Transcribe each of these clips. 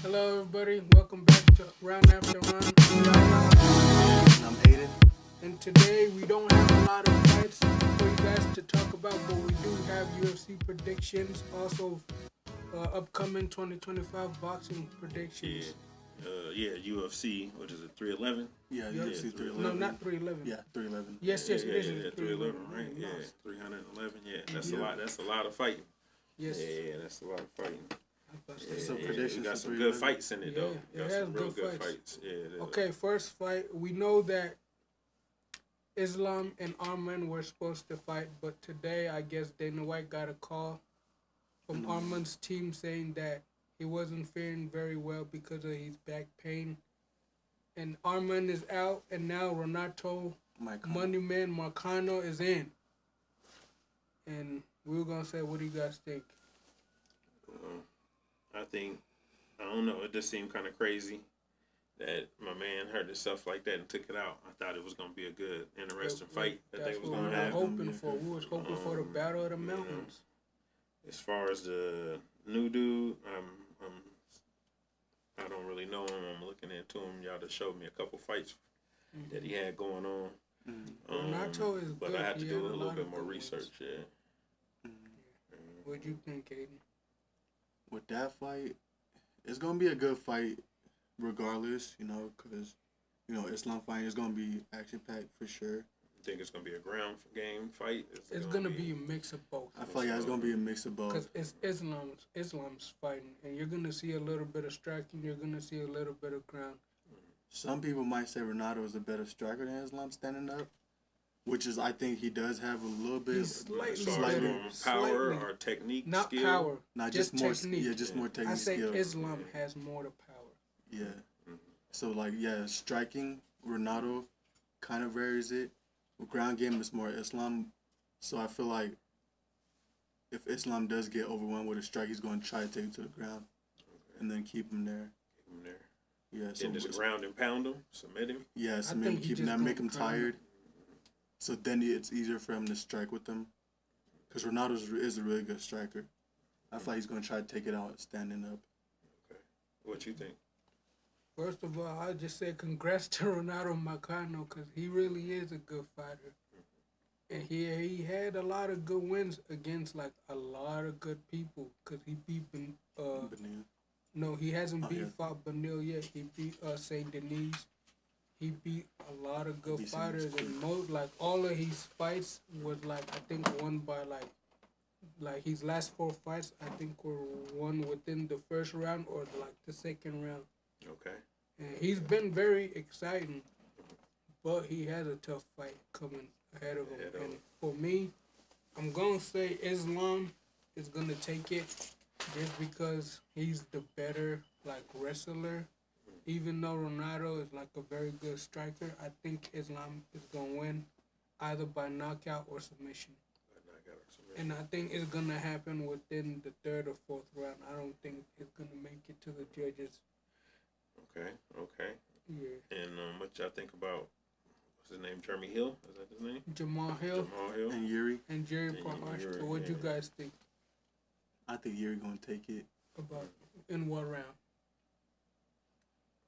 Hello, everybody. Welcome back to Round After Round. I'm Yaya. I'm Aiden. And today we don't have a lot of fights for you guys to talk about, but we do have UFC predictions, also upcoming 2025 boxing Yeah, predictions. UFC. What is it? 311. Yeah, Yep. UFC No, 311. not 311. Yeah, 311. Yes, Yeah, yes, yeah, it is. yeah, It's yeah. 311, right? Oh, Yeah, nice. 311. Yeah, that's a Yeah. lot. That's a lot of fighting. Yes. Yeah, that's a lot of fighting. Yeah, So yeah, predictions we got for some good 311? fights in it Yeah, though. it Got has some real good good fights. fights. Yeah. It is. Okay, first fight. We know that Islam and Arman were supposed to fight, but today I guess Dana White got a call from Arman's team saying that he wasn't faring very well because of his back pain. And Arman is out, and now Renato Moneyman Marcano is in. And we were gonna say, what do you guys think? I think I don't know. It just seemed kind of crazy that my man hurt himself like that and took it out. I thought it was gonna be a good, interesting fight that they That's was what we gonna were have. hoping for. We was hoping for the Battle of the Mountains. As far as the new dude, I don't really know him. I'm looking into him. Y'all just showed me a couple fights that he had going on. Renato is but good. I had to He do had a little lot bit of more good research. ones. Yeah. What'd you think, Aiden? With that fight, it's going to be a good fight regardless, because, Islam fighting is going to be action-packed for sure. Think it's gonna be a ground game fight? It's gonna be a mix of both. I feel like it's going to be a mix of both. Because it's Islam's fighting, and you're gonna see a little bit of striking. You're gonna see a little bit of ground. Some people might say Renato is a better striker than Islam standing up, which is, I think he does have a little bit. He's slightly slightly better. Power Slightly. or technique, Not skill? power. Not just more. technique. Yeah, just more technique. I say skill. Islam has more to power. Yeah. So striking Renato kind of varies it. Ground game is more Islam. So I feel like if Islam does get overwhelmed with a strike, he's going to try to take it to the ground and then keep him there. Keep him there. Yeah. So Then just ground and pound him, submit him. yeah, so I maybe think he keep him just there, make him gonna ground tired. So then it's easier for him to strike with them. Because Renato is a really good striker. I feel like he's going to try to take it out standing up. Okay. What you think? First of all, I just say congrats to Renato Marcano because he really is a good fighter. And he had a lot of good wins against like a lot of good people because he beat Benin. no, he hasn't Yeah. fought Benil yet. He beat Saint Denis. He beat a lot of good beat fighters, Saint and all of his fights was I think won by like his last 4 fights I think were won within the first round or the second round. Okay. And he's been very exciting, but he has a tough fight coming ahead of him. And for me, I'm gonna say Islam is gonna take it just because he's the better wrestler. Even though Ronaldo is a very good striker, I think Islam is gonna win either by knockout or submission. And I think it's gonna happen within the 3rd or 4th round. I don't think it's gonna make it to the judges. Okay. Yeah. And what y'all think about what's his name? Jeremy Hill? Is that his name? Jamal Hill Jamal Hill. And Yuri. and Jerry And Parham. Yuri, So what you yeah. guys think I think Yuri going to take it. about in what round?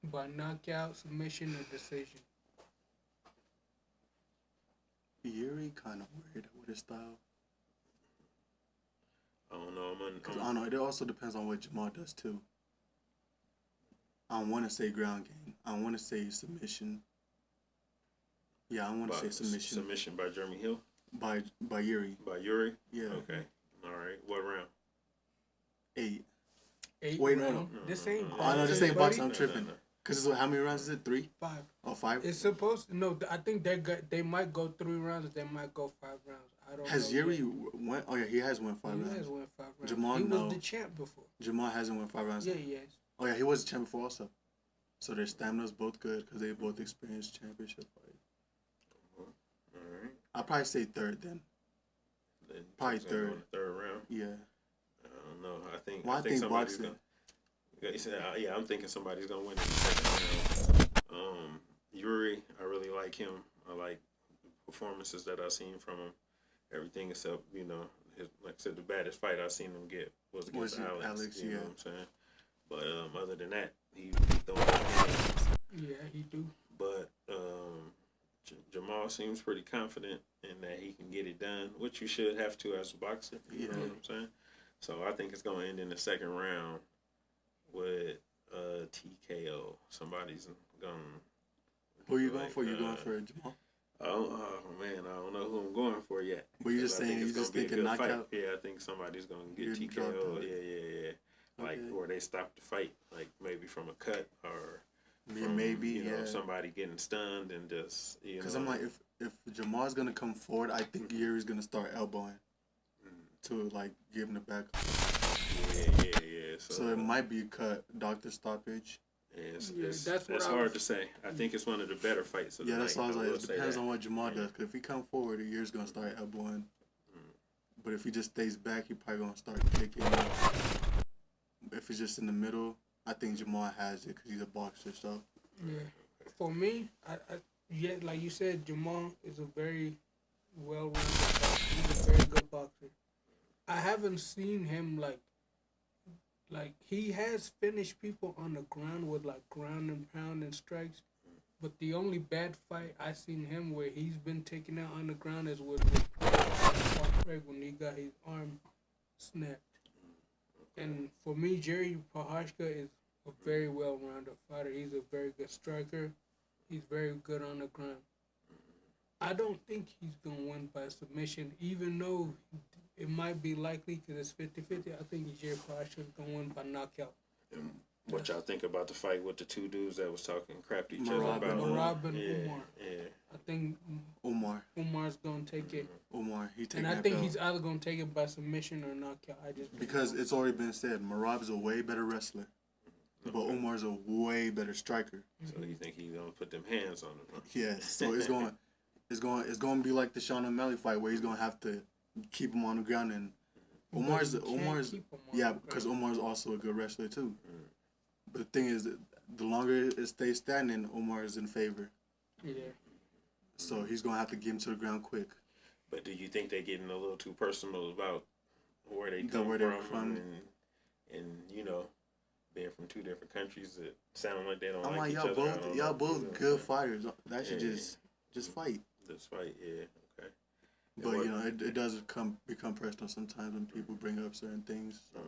By knockout, submission, or decision? Yuri kind of weird with his style. I don't know. Because I don't know. It also depends on what Jamal does too. I don't want to say ground game. I don't want to say submission. Yeah, I want to say submission. Submission by Jeremy Hill? By Yuri. By Yuri? Yeah. Okay. All right. What round? 8. 8 Wait, round? no. This ain't Oh no, this ain't buddy. boxing. I'm tripping. Because how many rounds is it? 3? 5. Or 5? It's supposed to, no. I think they might go 3 rounds. They might go 5 rounds. I don't know. Has Yuri won? Oh yeah, he has won 5 rounds. He has won 5 rounds. Jamal, he no. was the champ before. Jamal hasn't won 5 rounds. Yeah, he has. Oh yeah, he was the champ before also. So their stamina's both good because they both experienced championship fight. All right. I'll probably say 3rd then. Probably He's gonna go 3rd. in the 3rd round. Yeah. I don't know. Well, I think somebody's boxing. Yeah, I'm thinking somebody's gonna win in the 2nd round. Yuri, I really like him. I like performances that I've seen from him. Everything except, like I said, the baddest fight I seen him get was against Alex. You know what I'm saying? But other than that, he throwing hands. Yeah, he do. But Jamal seems pretty confident in that he can get it done, which you should have to as a boxer. You know what I'm saying? So I think it's going to end in the second round with TKO. Somebody's going to... Who are you going for? You going for Jamal? Oh man, I don't know who I'm going for yet. But you're just saying, you just thinking knockout? Yeah, I think somebody's going to get TKO. Yeah. Like, or they stop the fight, like maybe from a cut or from, maybe, you know, somebody getting stunned and just, you know. Because I'm like, if Jamal's going to come forward, I think Yuri's going to start elbowing to, like, give him the back. Yeah. So it might be a cut, doctor stoppage. That's hard to say. I think it's one of the better fights of the night. That's what I was like. It depends on what Jamal does. Because if he come forward, Yuri's going to start elbowing. But if he just stays back, he probably going to start kicking. If he's just in the middle, I think Jamal has it because he's a boxer. So yeah, for me, I like you said, Jamal is a very well-rounded boxer. He's a very good boxer. I haven't seen him like he has finished people on the ground with like ground and pound and strikes. But the only bad fight I seen him where he's been taken out on the ground is with Craig when he got his arm snapped. And for me, Jerry Prochazka is a very well-rounded fighter. He's a very good striker. He's very good on the ground. I don't think he's going to win by submission, even though it might be likely because it's 50-50. I think Jerry Prochazka is going to win by knockout. What y'all think about the fight with the two dudes that was talking crap to each other about? Marab and Umar. Yeah. I think Umar's going to take it. He taking And I think he's either going to take it by submission or knockout. Because it's already been said, Marab's a way better wrestler, but Umar's a way better striker. So you think he's going to put them hands on him? Huh? Yeah. So it's going to be like the Sean O'Malley fight where he's going to have to keep him on the ground, and Umar's because Umar's also a good wrestler too. But the thing is, the longer it stays standing, Omar is in favor. Yeah. So he's going to have to get him to the ground quick. But do you think they're getting a little too personal about where they come from? And you know, being from two different countries that sound like they don't like each other. Y'all both good fighters. That should just fight. Just fight, yeah. Okay. But, you know, it does become personal sometimes when people bring up certain things. So,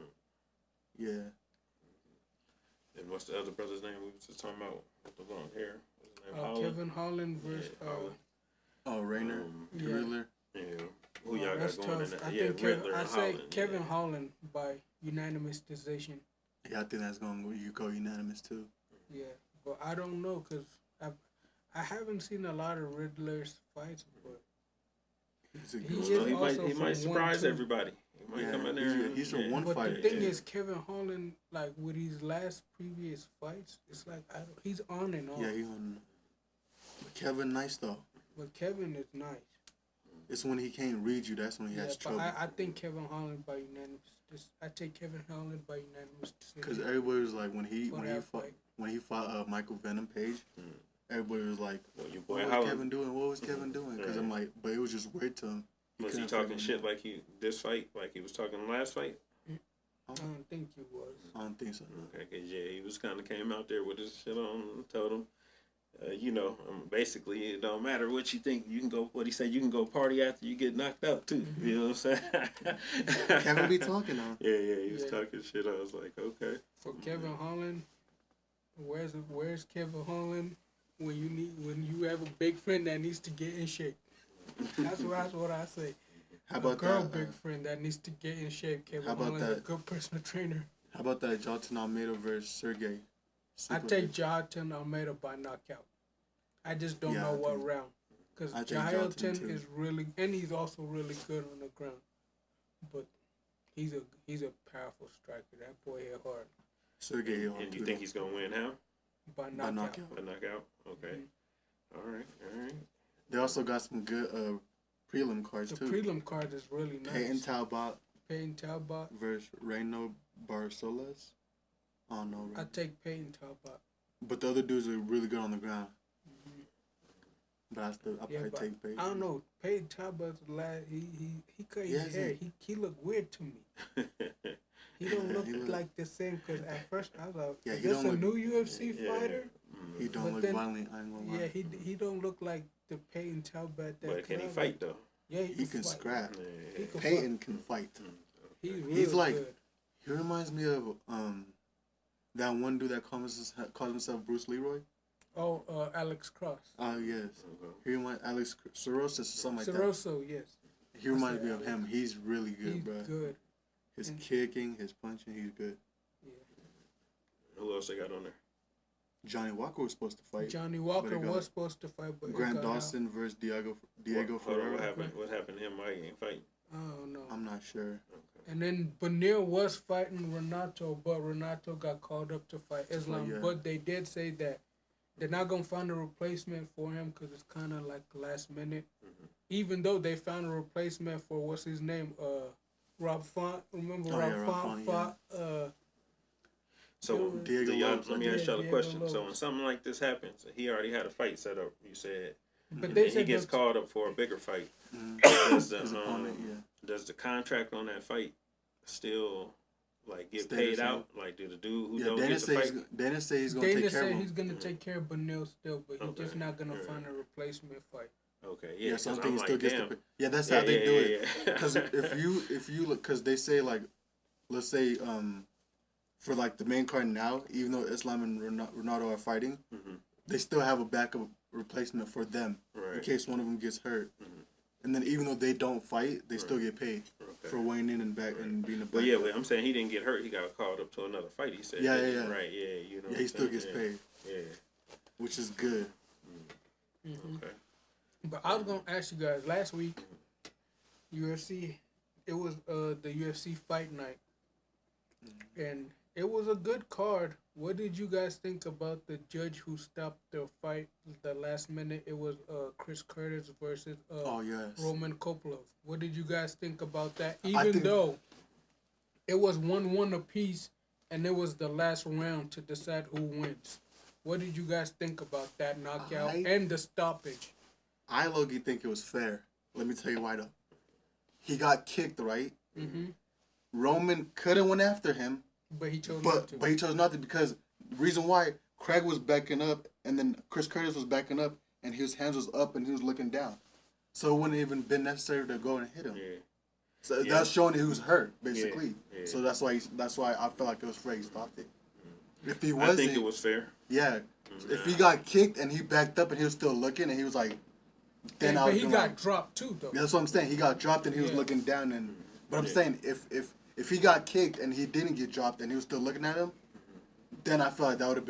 yeah. And what's the other brother's name we was just talking about with the long hair? Kevin Holland versus Rayner, Riddler. Yeah. Who y'all got going in that? I think I say Kevin Holland by unanimous decision. Yeah, I think that's going to go unanimous too. Yeah, but I don't know because I haven't seen a lot of Riddler's fights, but he might surprise everybody. He might come in there. He's from one fight. But the thing is, Kevin Holland, like with his last previous fights, it's like he's on and off. Yeah, he's on. But Kevin, nice though. But Kevin is nice. It's when he can't read you. That's when he has trouble. I think Kevin Holland by unanimous. I take Kevin Holland by unanimous decision. Because everybody was like when he fought Michael Venom Page. Everybody was like, "What was Kevin doing? What was Kevin doing?" Because I'm like, but it was just weird to him. Was he talking shit like this fight, like he was talking last fight? I don't think he was. I don't think so. No. Okay, cause yeah, he was kind of came out there with his shit on, and told him, you know, basically it don't matter what you think. You can go. What he said, you can go party after you get knocked out too. You know what I'm saying? Kevin be talking on. Yeah, he was talking shit. I was like, okay. For Kevin Holland, where's Kevin Holland when you have a big friend that needs to get in shape? That's what I say. How about big friend that needs to get in shape. Kevin Holland's a good personal trainer. How about that Jailton Almeida versus Sergey? I take Jailton Almeida by knockout. I just don't know what round. Because Jailton is really, and he's also really good on the ground. But he's a powerful striker. That boy hit hard. Sergey. And you think he's gonna win how? By knockout. By knockout. Okay. Mm-hmm. All right. They also got some good prelim cards too. The prelim card is really nice. Peyton Talbot versus Reino Barcelos. I don't know. I take Peyton Talbot. But the other dudes are really good on the ground. Mm-hmm. But I probably take Peyton. I don't know. Peyton Talbot's last. He cut his hair. He looked weird to me. He don't look he look- like the same. Cause at first I was like, Yeah, is he this don't a look- new UFC Yeah. fighter? He don't But look then- violent. I ain't gonna lie. Yeah, he don't look like the Peyton Talbot. That But can he cause I was fight like, though? Yeah, He can fight. scrap. He can Peyton can fight. He's real He's like- good. He reminds me of that one dude that calls himself Bruce Leroy. Oh, Alex Cross. Oh yes. He reminds Alex Sorosis or something like that. Soroso, yes. He reminds said me of him. He's really good, He's bro. good. His And- kicking, his punching, he's good. Yeah. Who else they got on there? Johnny Walker was supposed to fight. Johnny Walker But it got- was supposed to fight, but Grant it got Dawson versus Diego Hold on, Ferreira. what happened? What happened to him? Why he ain't fighting? out. Oh no. I'm not sure. And then Bonilla was fighting Renato, but Renato got called up to fight Islam. yeah. But they did say that they're not gonna find a replacement for him because it's kind of like last minute. Even though they found a replacement for what's his name, Rob Font. Remember Oh, Rob yeah, Rob Font Font, fought. So Diego do y'all, Lopes, let me I ask think. y'all a Diego question. So Lopes. when something like this happens, he already had a fight set up. You said, But and they then he said gets that- called up for a bigger fight. Does the, His opponent, does the contract on that fight still like get Stay paid the same. out? Like, do the dude who Yeah, don't Dana get the says fight? Dana say he's gonna Dana take care of said him. he's gonna take care of Bonilla still, but he's Okay. just not gonna Yeah. find a replacement fight. Okay, Yeah, yeah. so I 'cause think I'm he still like, gets damn. the. Yeah, that's Yeah, how they yeah, do yeah, it. yeah. Because if you look, because they say like, let's say for like the main card now, even though Islam and Ronaldo are fighting, they still have a backup replacement for them in Right. case one of them gets hurt. And then even though they don't fight, they still get paid for weighing in and back and being a backup. But yeah, but I'm saying he didn't get hurt. He got called up to another fight. He said, Yeah, didn't he? yeah. Right, yeah, you know. Yeah, what he I'm still saying? gets paid, Yeah, which is good. okay. But I was gonna ask you guys last week, UFC, it was the UFC fight night, and it was a good card. What did you guys think about the judge who stopped the fight the last minute? It was Chris Curtis versus Oh yes. Roman Kopilov. What did you guys think about that? I Even think- though it was 1-1 apiece, and it was the last round to decide who wins. What did you guys think about that knockout and the stoppage? I low-key think it was fair. Let me tell you why though. He got kicked, right? Mm-hmm. Roman could have went after him, But he chose not to. but he chose not to because the reason why Craig was backing up and then Chris Curtis was backing up and his hands was up and he was looking down, so it wouldn't even been necessary to go and hit him. Yeah. So Yeah. that's showing that he was hurt basically. Yeah. So that's why I felt like it was fair he stopped it. If he I wasn't, think it was fair. yeah. If he got kicked and he backed up and he was still looking and he was like, then I but was he got dropped too, though. Yeah, that's what I'm saying. He got dropped and he was Yeah. looking down and. But I'm Yeah. saying if he got kicked and he didn't get dropped and he was still looking at him, then I feel like that would have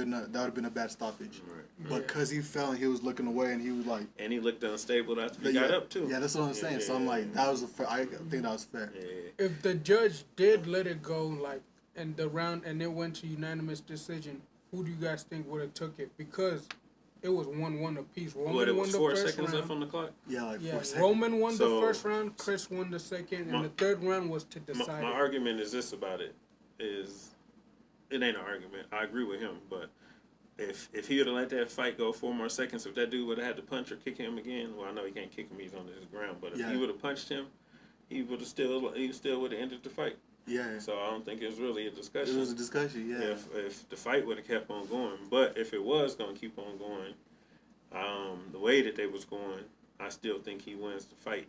been a bad stoppage. Right. But because he fell and he was looking away and he was like. And he looked unstable after he yeah, got up too. Yeah, that's what I'm saying. So I'm like, that was I think that was fair. Yeah. If the judge did let it go, like, in the round and it went to unanimous decision, who do you guys think would have took it? Because it was 1-1 apiece. Roman What, it won was the 4 first seconds round. left on the clock? Yeah, like Yeah, 4 seconds. Roman won So- the first round, Chris won the second, and My- the third round was to My decide. argument is this about it: is it ain't an argument. I agree with him, but if he would have let that fight go 4 more seconds, if that dude would have had to punch or kick him again, well, I know he can't kick him; he's on his ground. But if Yeah. he would have punched him, he still would have ended the fight. Yeah, So I don't think it was really a it discussion. was a discussion. Yeah, If the fight would have kept on going, but if it was gonna keep on going, the way that they was going, I still think he wins the fight.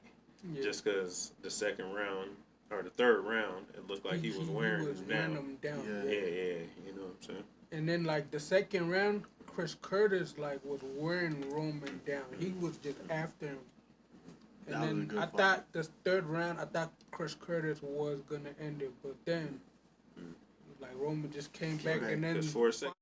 Yeah. Just because the second round or the third round, it looked like he was wearing him down. them down. Yeah. Yeah, you know what I'm saying? And then, like, the second round, Chris Curtis, like, was wearing Roman down. He was just after him. And That was a then good I fight. thought the third round, I thought Chris Curtis was going to end it. But then, like, Roman just came back Okay, and then... Just 4 seconds.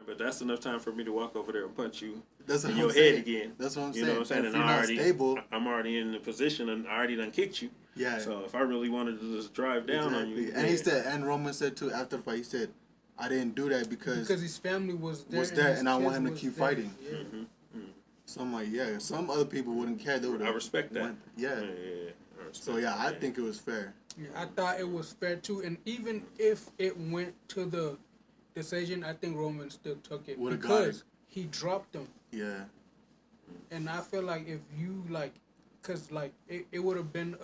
But that's enough time for me to walk over there and punch you that's what in I'm your saying. head again. That's what I'm You saying. know what I'm saying? If And you're not stable, I'm already in the position and I already done kicked you. yeah. So if I really wanted to just drive down on you, And he said, and Roman said too after the fight, he said, I didn't do that because his family was there. and his I want kids him to was keep there. fighting. Yeah. So I'm like, yeah, some other people wouldn't care. They would. I respect that. Yeah. Yeah. I respect So yeah, that, I think it was fair. Yeah, I thought it was fair too, and even if it went to the decision, I think Roman still took it Would've got because he dropped him, Yeah. and I feel like if you like, cause like it would have been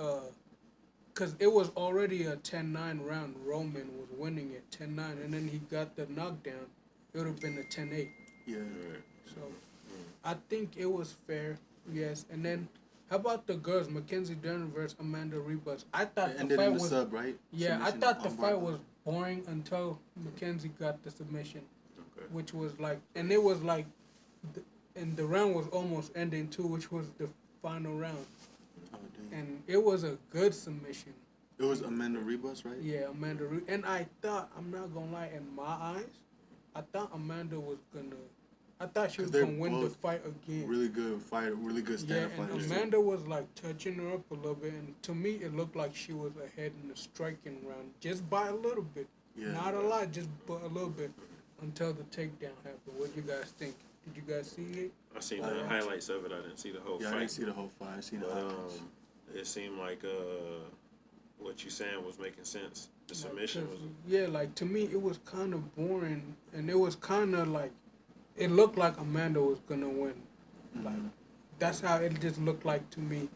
because it was already a 10-9 round. Roman was winning it 10-9, and then he got the knockdown. It would have been a 10-8. Yeah. Right. So I think it was fair, yes. And then how about the girls, Mackenzie Dern versus Amanda Ribas? I thought It the ended fight in the was sub, right? yeah. I Submission thought the on fight bar. was boring until Mackenzie got the submission, Okay. which was like, and it was like, and the round was almost ending too, which was the final round, Oh, dang. and it was a good submission. It was Amanda Rebus, right? Yeah, Amanda. And I thought, I'm not gonna lie, in my eyes, I thought Amanda was gonna. I thought she was 'Cause they're gonna win the both fight again. Really good fighter, really good Yeah, stand-up and fighters. Amanda was like touching her up a little bit, and to me, it looked like she was ahead in the striking round, just by a little bit, Yeah. not a lot, just but a little bit, until the takedown happened. What do you guys think? Did you guys see it? I seen the highlights of it. I didn't see the whole Yeah, I fight. didn't see the whole fight. I seen the But highlights. it seemed like what you saying was making sense. The Like, submission 'cause, was yeah, like to me, it was kind of boring, and it was kind of like, it looked like Amanda was gonna win. Like that's how it just looked like to me,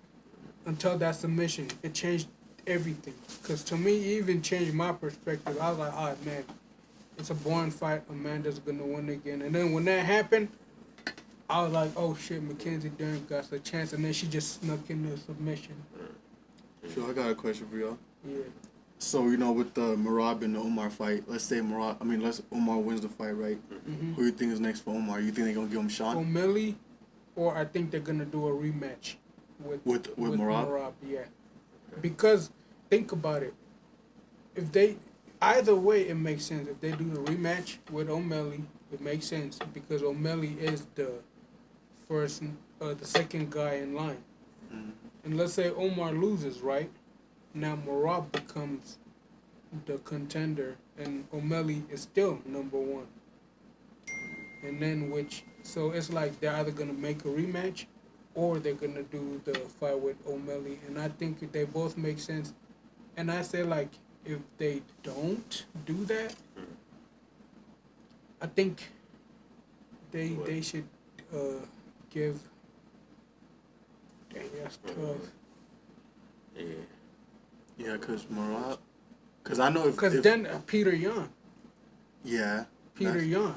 until that submission. It changed everything. Cause to me, it even changed my perspective. I was like, all right, man, it's a boring fight. Amanda's gonna win again. And then when that happened, I was like, oh shit, Mackenzie Dern got a chance, and then she just snuck in the submission. So I got a question for y'all. Yeah. So with the Merab and the Omar fight, let's say Omar wins the fight, right? Mm-hmm. Who do you think is next for Omar? You think they're gonna give him Sean O'Malley, or I think they're gonna do a rematch with Merab? Yeah, because think about it. If they either way, it makes sense. If they do the rematch with O'Malley, it makes sense because O'Malley is the second guy in line. Mhm. And let's say Omar loses, right? Now Merab becomes the contender, and O'Malley is still number one. And then so it's like they're either gonna make a rematch, or they're gonna do the fight with O'Malley, and I think they both make sense. And I say like if they don't do that, I think they should give. Dang, that's tough. yeah. Yeah, because I know if Then Peter Yan, yeah, Peter Yan.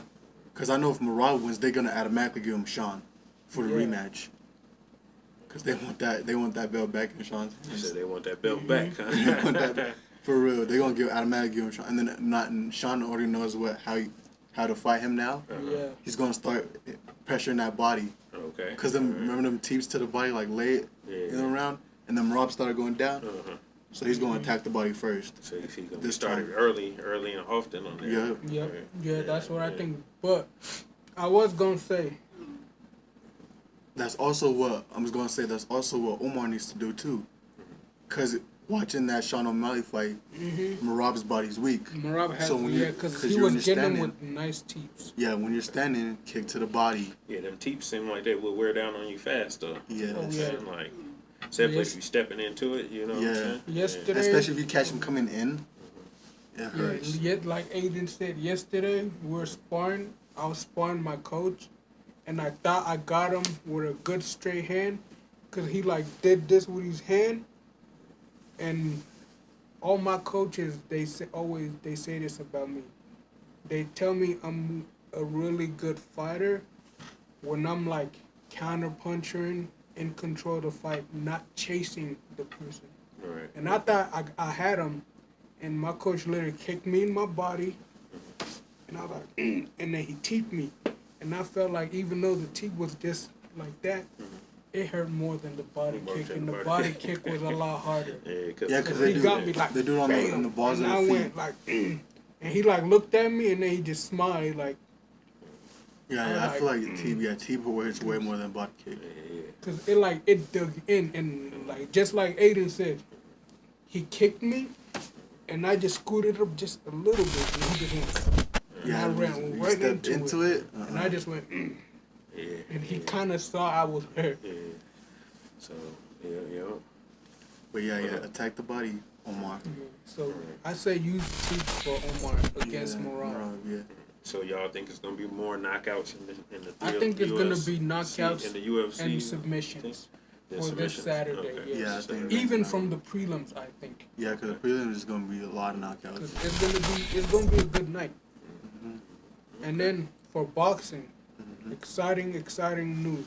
because I know if Merab wins, they're gonna automatically give him Sean for the Yeah. rematch. Because they want that belt back in Sean's You hands. said they want that belt back, They huh? want that for real. They're gonna automatically give him Sean, and then Sean already knows how to fight him now. Yeah. He's gonna start pressuring that body. Okay. Because remember them teeps to the body like late in the round, and then Rob started going down. Uh-huh. So he's gonna attack the body first. So he's gonna This start time. early and often on there. Yeah. Yep. Okay. Yeah, that's what I think. But I was gonna say, That's also what Omar needs to do too. Cause watching that Sean O'Malley fight, Merab's body's weak. Merab has, So when because he you're was getting understanding- with nice teeps. Yeah, when you're standing, kick to the body. Yeah, them teeps seem like they would wear down on you fast though. Yeah. Oh, You know what I'm yeah. saying? Like, except Yes. if you stepping into it, you know what I'm Yeah. saying? Yesterday, Especially if you catch him coming in, it yeah, hurts. yet like Aiden said yesterday, we were sparring. I was sparring my coach, and I thought I got him with a good straight hand, cause he like did this with his hand, and all my coaches they say this about me. They tell me I'm a really good fighter when I'm like counter punching, in control of the fight, not chasing the person. Right. And I thought I had him, and my coach literally kicked me in my body, and I was like, and then he teeped me, and I felt like even though the teep was just like that, it hurt more than the body More kick, than and the the body body kick was a lot harder. Yeah, Because He they got me like do it on bam, the balls of and the I feet. went like, and he like looked at me, and then he just smiled like, Yeah, I feel like T hurts way more than body kick. yeah. cause it dug in, and like just like Aiden said, he kicked me, and I just scooted up just a little bit, and he just went. And I ran you right stepped into it. and I just went, Yeah. and he kind of saw I was hurt. Yeah. So, yeah. But yeah, attack the body, Omar. So I say use teeth for Omar against Morales. Yeah. So y'all think it's gonna be more knockouts in the I think it's gonna UFC be knockouts in the UFC and submissions. for this Saturday. Okay. Yes. Yeah, I think Even from the prelims, I think. Yeah, because the prelims is gonna be a lot of knockouts. 'Cause it's gonna be a good night. Mm-hmm. And then for boxing, Mm-hmm. exciting news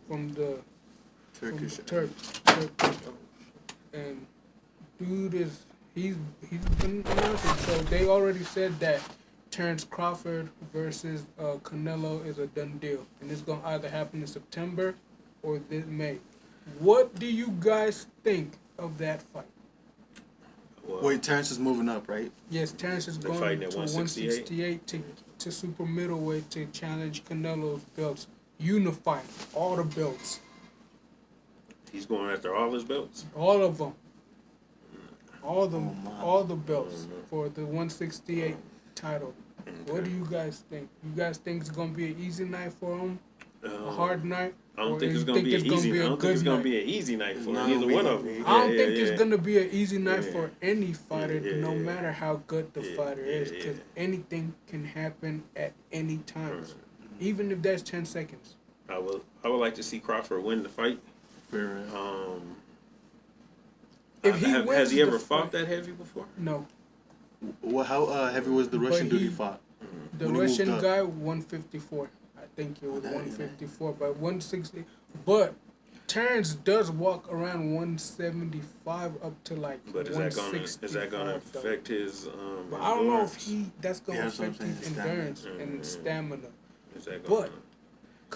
from the Turkish. Turkish. And dude he's been announcing. So they already said that Terrence Crawford versus Canelo is a done deal, and it's gonna either happen in September or this May. What do you guys think of that fight? Well, Wait, Terrence is moving up, right? Yes, Terrence is They're going fighting to at 168 to super middleweight to challenge Canelo's belts, unifying all the belts, he's going after all his belts. all of them, all the Oh, my. all the belts for the 168 title. What do you guys think? You guys think it's gonna be an easy night for him, a hard night? I don't Or think you it's gonna be an easy. I don't think it's gonna night? be an easy night for No, either we- one of them. I don't think it's gonna be an easy night Yeah. for any fighter, Yeah, no yeah. matter how good the Yeah, fighter is, yeah, because yeah. anything can happen at any time, even if that's 10 seconds. I would like to see Crawford win the fight. For real. If he has wins he the ever fought fight- that heavy before? No, Well, how heavy was the Russian dude he fought? the When he moved Russian up. guy 154. I think it was that, yeah. 154, but 160. But Terrence does walk around 175 up to like But is 160. that gonna affect his But I don't know if endurance? that's gonna Yeah, that's what I'm affect his saying, stamina. endurance and stamina. Is that But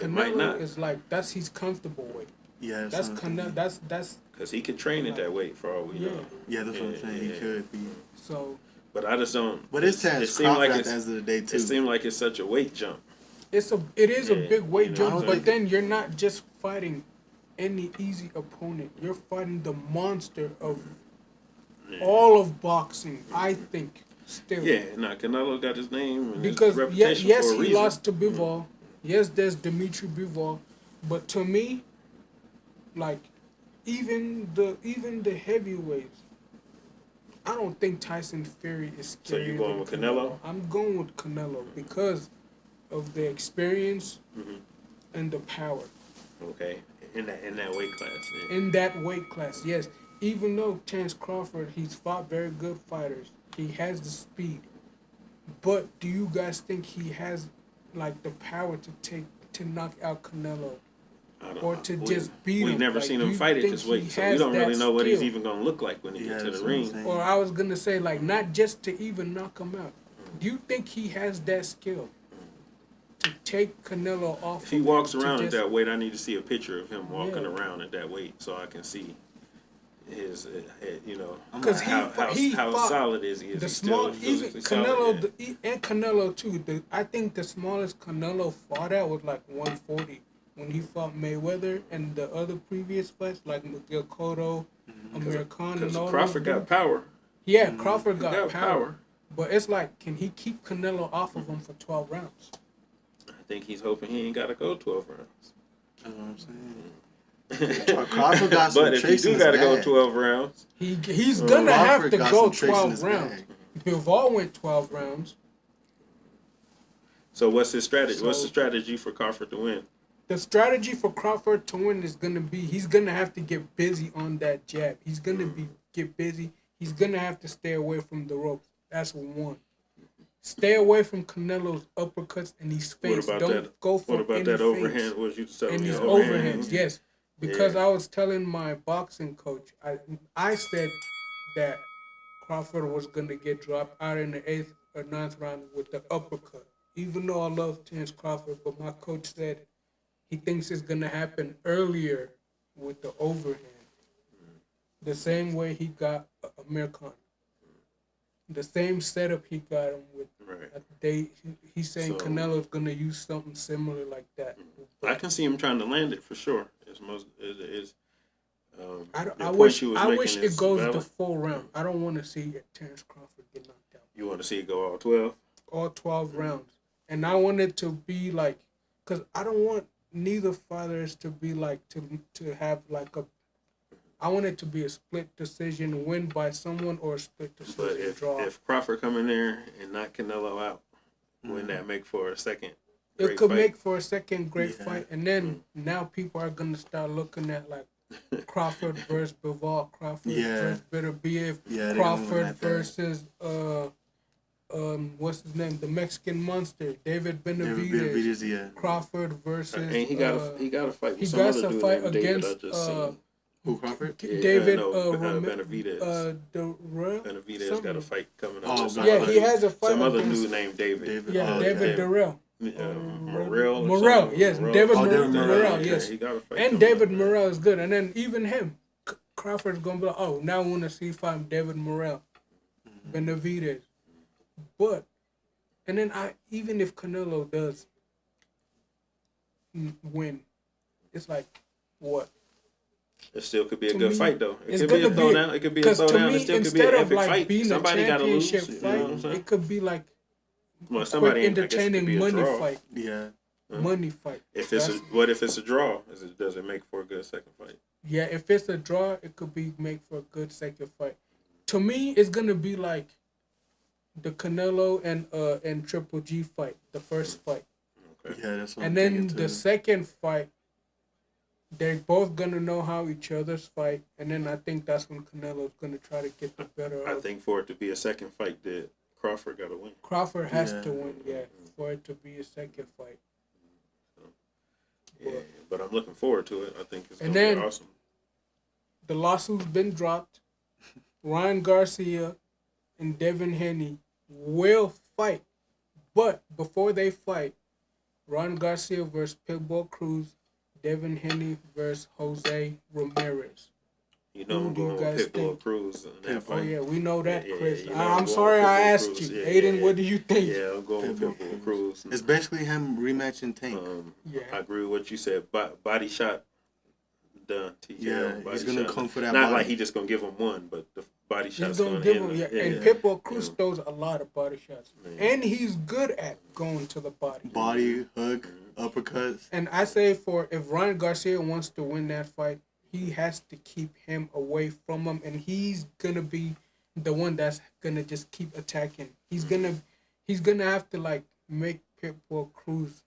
It might Canelo not. is like that's his comfortable weight. Yeah, That's what I'm saying. Canelo. That's because he could train at that weight for all we know. Yeah, that's what I'm saying. He Yeah. could be. so. But I just don't. But it's Terrence seemed Crawford like at it's- the end of the day too. It seemed like it's such a weight jump. It is a Yeah, big weight you know, jump, I don't but think- then you're not just fighting any easy opponent. You're fighting the monster of Yeah. all of boxing, I think. Still, Yeah, nah, Canelo got his name and because his reputation yes, for a he reason. lost to Bivol. Yes, there's Dimitri Bivol, but to me, like even the heavyweights, I don't think Tyson Fury is So scarier you going than with Canelo? I'm going with Canelo because of the experience Mhm. and the power Okay, in that weight class. Yeah. in that weight class. Yes, even though Terrence Crawford, he's fought very good fighters. He has the speed, but do you guys think he has like the power to knock out Canelo? I don't Or know. to just beat We him? never Like, seen do him you fight at think this he weight, so we has don't really that know what he's skill? even gonna look like when he Yeah, gets to that's the what I'm ring. saying. Or I was gonna say like not just to even knock him out. Do you think he has that skill to take Canelo off? If he of walks him, to around at just- that weight, I need to see a picture of him walking Yeah. around at that weight so I can see his, I'm Because like, how fought solid is he? Is the he small, still even physically Canelo, solid? Yeah. and Canelo too. I think the smallest Canelo fought at was like 140 when he fought Mayweather, and the other previous fights like Miguel Cotto, Amir Khan, and Because all Crawford those got dudes. power. Yeah, Crawford He got power, but it's like, can he keep Canelo off of him for 12 rounds? I think he's hoping he ain't got to go 12 rounds. That's what I'm saying. Crawford got some But if he tricks in do his got to go bag. 12 rounds, He's gonna have Crawford to got go some tricks in 12 his rounds. bag. Bivol went 12 rounds. so what's his strategy? What's So- the strategy for Crawford to win? The strategy for Crawford to win is gonna be he's gonna have to get busy on that jab. He's gonna get busy. He's gonna have to stay away from the ropes. That's one. Stay away from Canelo's uppercuts and his What feints. about Don't that? go for What about any that feints. overhand? Was you telling And me these the overhands, yes. Because Yeah. I was telling my boxing coach, I said that Crawford was gonna get dropped out in the 8th or 9th round with the uppercut. Even though I love Terrence Crawford, but my coach said he thinks it's gonna happen earlier with the overhand. The same way he got Amir Khan. The same setup he got him with. Right. He's saying So- Canelo's gonna use something similar like that. I can see him trying to land it for sure. I wish wish it goes the full round. I don't want to see Terrence Crawford get knocked out. You want to see it go all 12? All 12 rounds. And I want it to be like, because I don't want neither fighters to be like, to have like I want it to be a split decision, win by someone, or a split But decision draw. if Crawford come in there and knock Canelo out, wouldn't that make for a second it could fight. make for a second great Yeah. fight, and then now people are gonna start looking at like Crawford versus Bivol, Crawford Yeah. versus Beterbiev, Yeah, they Crawford don't like that. versus what's his name, the Mexican monster, David David Benavidez. Benavidez, yeah. Crawford versus And he got a fight with he some got other a dude fight named David. I against just seen. Who, Crawford? David Benavidez. Durrell. Benavidez got a fight coming up. Oh, with Yeah, somebody- he has a fight some other against dude named David. David. yeah, Oh, David yeah. Durrell. Morrell. Morrell, yes, David Oh, David Morrell, Morrell, yes. He got a fight And coming David up, man. Morrell is good, and then even him, Crawford's gonna be like, oh, now I want to see if I'm David Morrell, Benavidez, but, and then even if Canelo does win, it's like what? It still could be a To good me, fight though. It it's could be a gonna be a- throwdown. It could be a 'Cause to throwdown. me, It still could be instead an of epic like fight. being Somebody a got to lose. championship You fight, know what I'm saying? it could be like Well, quick, somebody I guess it could entertaining be a money draw. fight. Yeah. Money fight. If it's what if it's a draw? Does it make for a good second fight? Yeah, if it's a draw, it could be make for a good second fight. To me, it's gonna be like the Canelo and Triple G fight, the first fight, Okay. Yeah, that's what and I'm then thinking, the too. second fight, they're both gonna know how each other's fight, and then I think that's when Canelo's gonna try to get the better I of. think for it to be a second fight, that Crawford got to win. Crawford has Yeah. to win, yeah, for it to be a second fight. Yeah, but I'm looking forward to it. I think it's And gonna be then- awesome. The lawsuit's been dropped. Ryan Garcia and Devin Haney will fight. But before they fight, Ryan Garcia versus Pitbull Cruz, Devin Haney versus Jose Ramirez. You know Who I'm do you going guys with Pitbull think? Cruz in that Oh, fight. yeah, we know that, Yeah, Chris. you know I'm I'm sorry going I Pitbull asked Cruz. you. Yeah, Aiden, yeah, what do you think? Yeah, I'm going with Pitbull Pitbull Cruz. It's basically him rematching Tank. Yeah. I agree with what you said. Body shot done. TKO, Yeah, body he's gonna shot. come for that Not body. like he just gonna give him one, but the body He's shot's gonna gonna give end him, it. yeah. And yeah. Pitbull Cruz Yeah. throws a lot of body shots. Man. And he's good at going to the body. Body, hook, uppercuts. And I say if Ryan Garcia wants to win that fight, he has to keep him away from him, and he's gonna be the one that's gonna just keep attacking. He's gonna have to like make Pitbull Cruz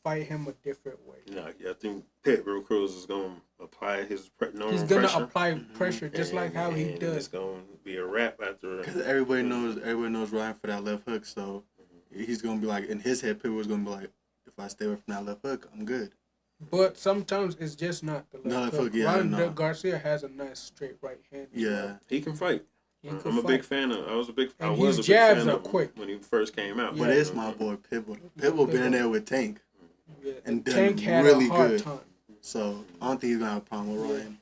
fight him a different way. No, yeah, I think Pitbull Cruz is gonna apply his normal He's gonna pressure. apply pressure just like how he and does. It's gonna be a wrap after. Because everybody knows Ryan for that left hook. So he's gonna be like, in his head, Pitbull's gonna be like, if I stay away from that left hook, I'm good. But sometimes it's just not the left No, hook. fuck, yeah, I Ryan know. Garcia has a nice straight right hand. as Yeah. well. He can fight. He can I'm a fight. big fan of. I was a big And fan his jabs of are him quick. when he first came out. But Yeah. it's my boy Pitbull. Pitbull been in there with Tank. Yeah. And done Tank had really a hard good. time. So I don't think he's gonna have a problem with Ryan.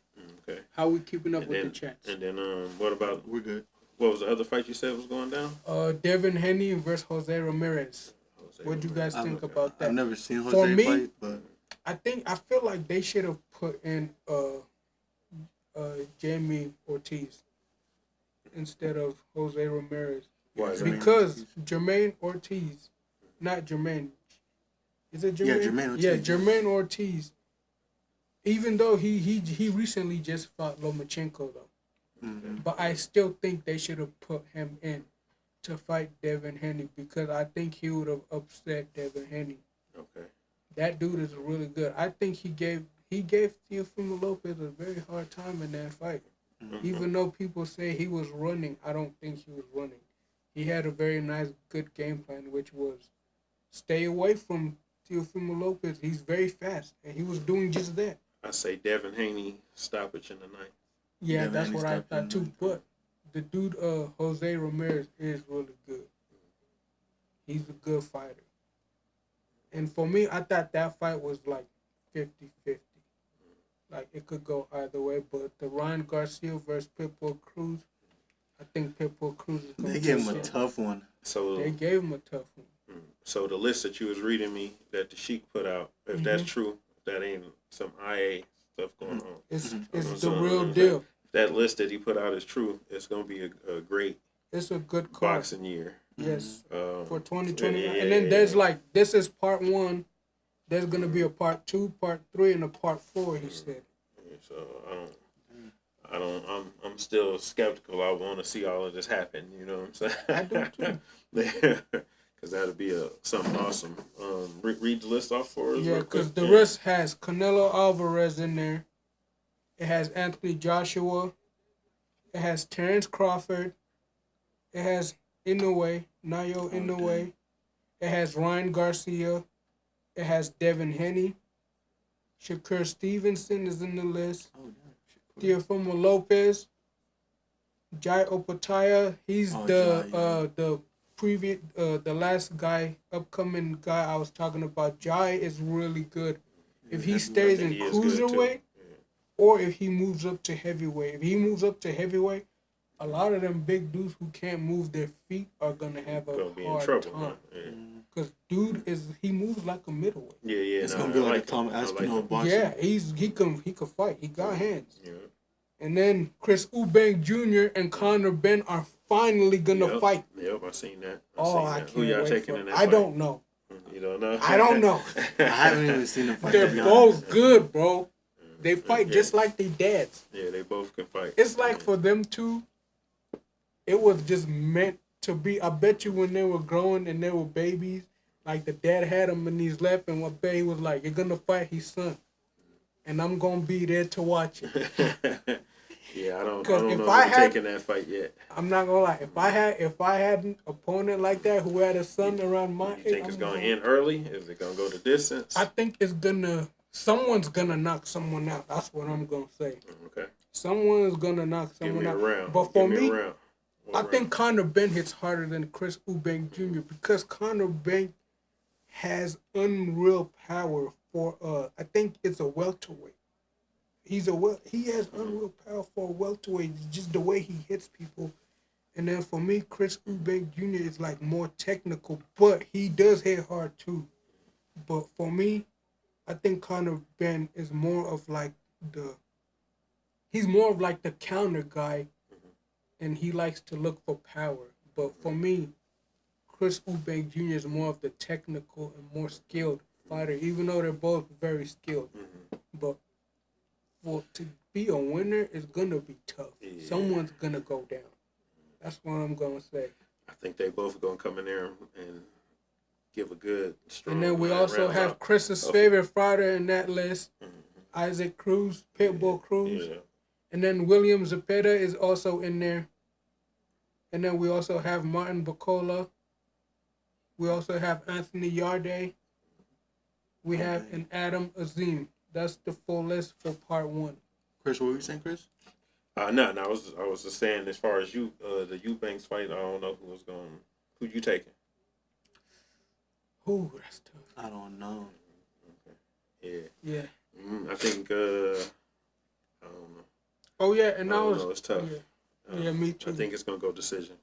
Okay. How we keeping up And with then, the chats? and then what about We're good. what was the other fight you said was going down? Devin Haney versus Jose Ramirez. What do you guys I've- think about that? I've never seen For Jose me- fight, but I feel like they should have put in Jamie Ortiz instead of Jose Ramirez Why is that? because Jermaine Ortiz, not Jermaine. Is it Jermaine? Yeah, Jermaine Ortiz. Yeah, Jermaine Ortiz. Even though he recently just fought Lomachenko though, but I still think they should have put him in to fight Devin Haney because I think he would have upset Devin Haney. Okay. That dude is really good. I think he gave Teofimo Lopez a very hard time in that fight. Even though people say he was running, I don't think he was running. He had a very nice, good game plan, which was stay away from Teofimo Lopez. He's very fast, and he was doing just that. I say Devin Haney stoppage in the ninth. Yeah, Devin that's Haney what I stepped thought in too. there. But the dude, Jose Ramirez, is really good. He's a good fighter. And for me, I thought that fight was like 50-50. Like, it could go either way. But the Ryan Garcia versus Pitbull Cruz, I think Pitbull Cruz is going they to gave him a tough one. So They gave him a tough one. So the list that you was reading me that the Sheik put out, if that's true, if that ain't some IA stuff going on. It's So, the real deal. If that list that he put out is true, it's gonna be a great It's a good card. boxing year. Yes. For 2020. Yeah, And then yeah, there's yeah. like, this is part 1. There's going to be a part 2, part 3, and a part 4, he said. So I'm still skeptical. I want to see all of this happen. You know what I'm saying? I do too. Because that'll be something awesome. Read the list off for us. Yeah, real quick. because the rest has Canelo Alvarez in there. It has Anthony Joshua. It has Terrence Crawford. It has Inoue, Nayo Inoue. It has Ryan Garcia. It has Devin Haney. Shakur Stevenson is in the list. Teofimo Lopez. Jai Opataya. He's the previous the last guy, upcoming guy I was talking about. Jai is really good. If he stays in cruiserweight, or if he moves up to heavyweight. If he moves up to heavyweight, a lot of them big dudes who can't move their feet are gonna have a hard time. Cause dude he moves like a middleweight. Yeah. It's gonna be like a Tom Aspinall boxing. Yeah, he can fight. He got hands. Yeah. And then Chris Eubank Jr. and Conor Ben are finally gonna fight. Yep, I seen that. I can't Who y'all wait taking in that I fight? don't know. You don't know? I don't know. I haven't even seen them fight. They're both good, bro. They fight just like their dads. Yeah, they both can fight. It's like for them two, it was just meant to be. I bet you when they were growing and they were babies, like the dad had them in his lap, and what he was like, "You're gonna fight his son, and I'm gonna be there to watch it." Yeah, I don't know if I'm taking that fight yet. I'm not gonna lie. If I had an opponent like that who had a son around my age, you think it's gonna end early? Is it gonna go the distance? I think someone's gonna knock someone out. That's what I'm gonna say. Okay. Someone's gonna knock someone out. Give me a round. But for me, I think Conor Ben hits harder than Chris Eubank Jr. because Conor Ben has unreal power for I think it's a welterweight. He has unreal power for a welterweight. It's just the way he hits people. And then for me, Chris Eubank Jr. is like more technical, but he does hit hard too. But for me, I think Conor Ben is more of like the counter guy, and he likes to look for power. But for me, Chris Eubank Jr. is more of the technical and more skilled fighter, even though they're both very skilled. But to be a winner is gonna be tough. Yeah. Someone's gonna go down. That's what I'm gonna say. I think they both are gonna come in there and give a good, strong. And then we also have Chris's favorite fighter in that list, Isaac Cruz, Pitbull Cruz. Yeah. And then William Zepeda is also in there. And then we also have Martin Bacola. We also have Anthony Yarde. We have an Adam Azim. That's the full list for part 1. Chris, what were you saying, Chris? No. I was just saying as far as the Eubanks fight, I don't know who you taking. Ooh, that's tough. I don't know. Okay. Yeah. I think I don't know. Oh yeah, and I don't know. It's tough. Yeah, me too. I think it's gonna go decision.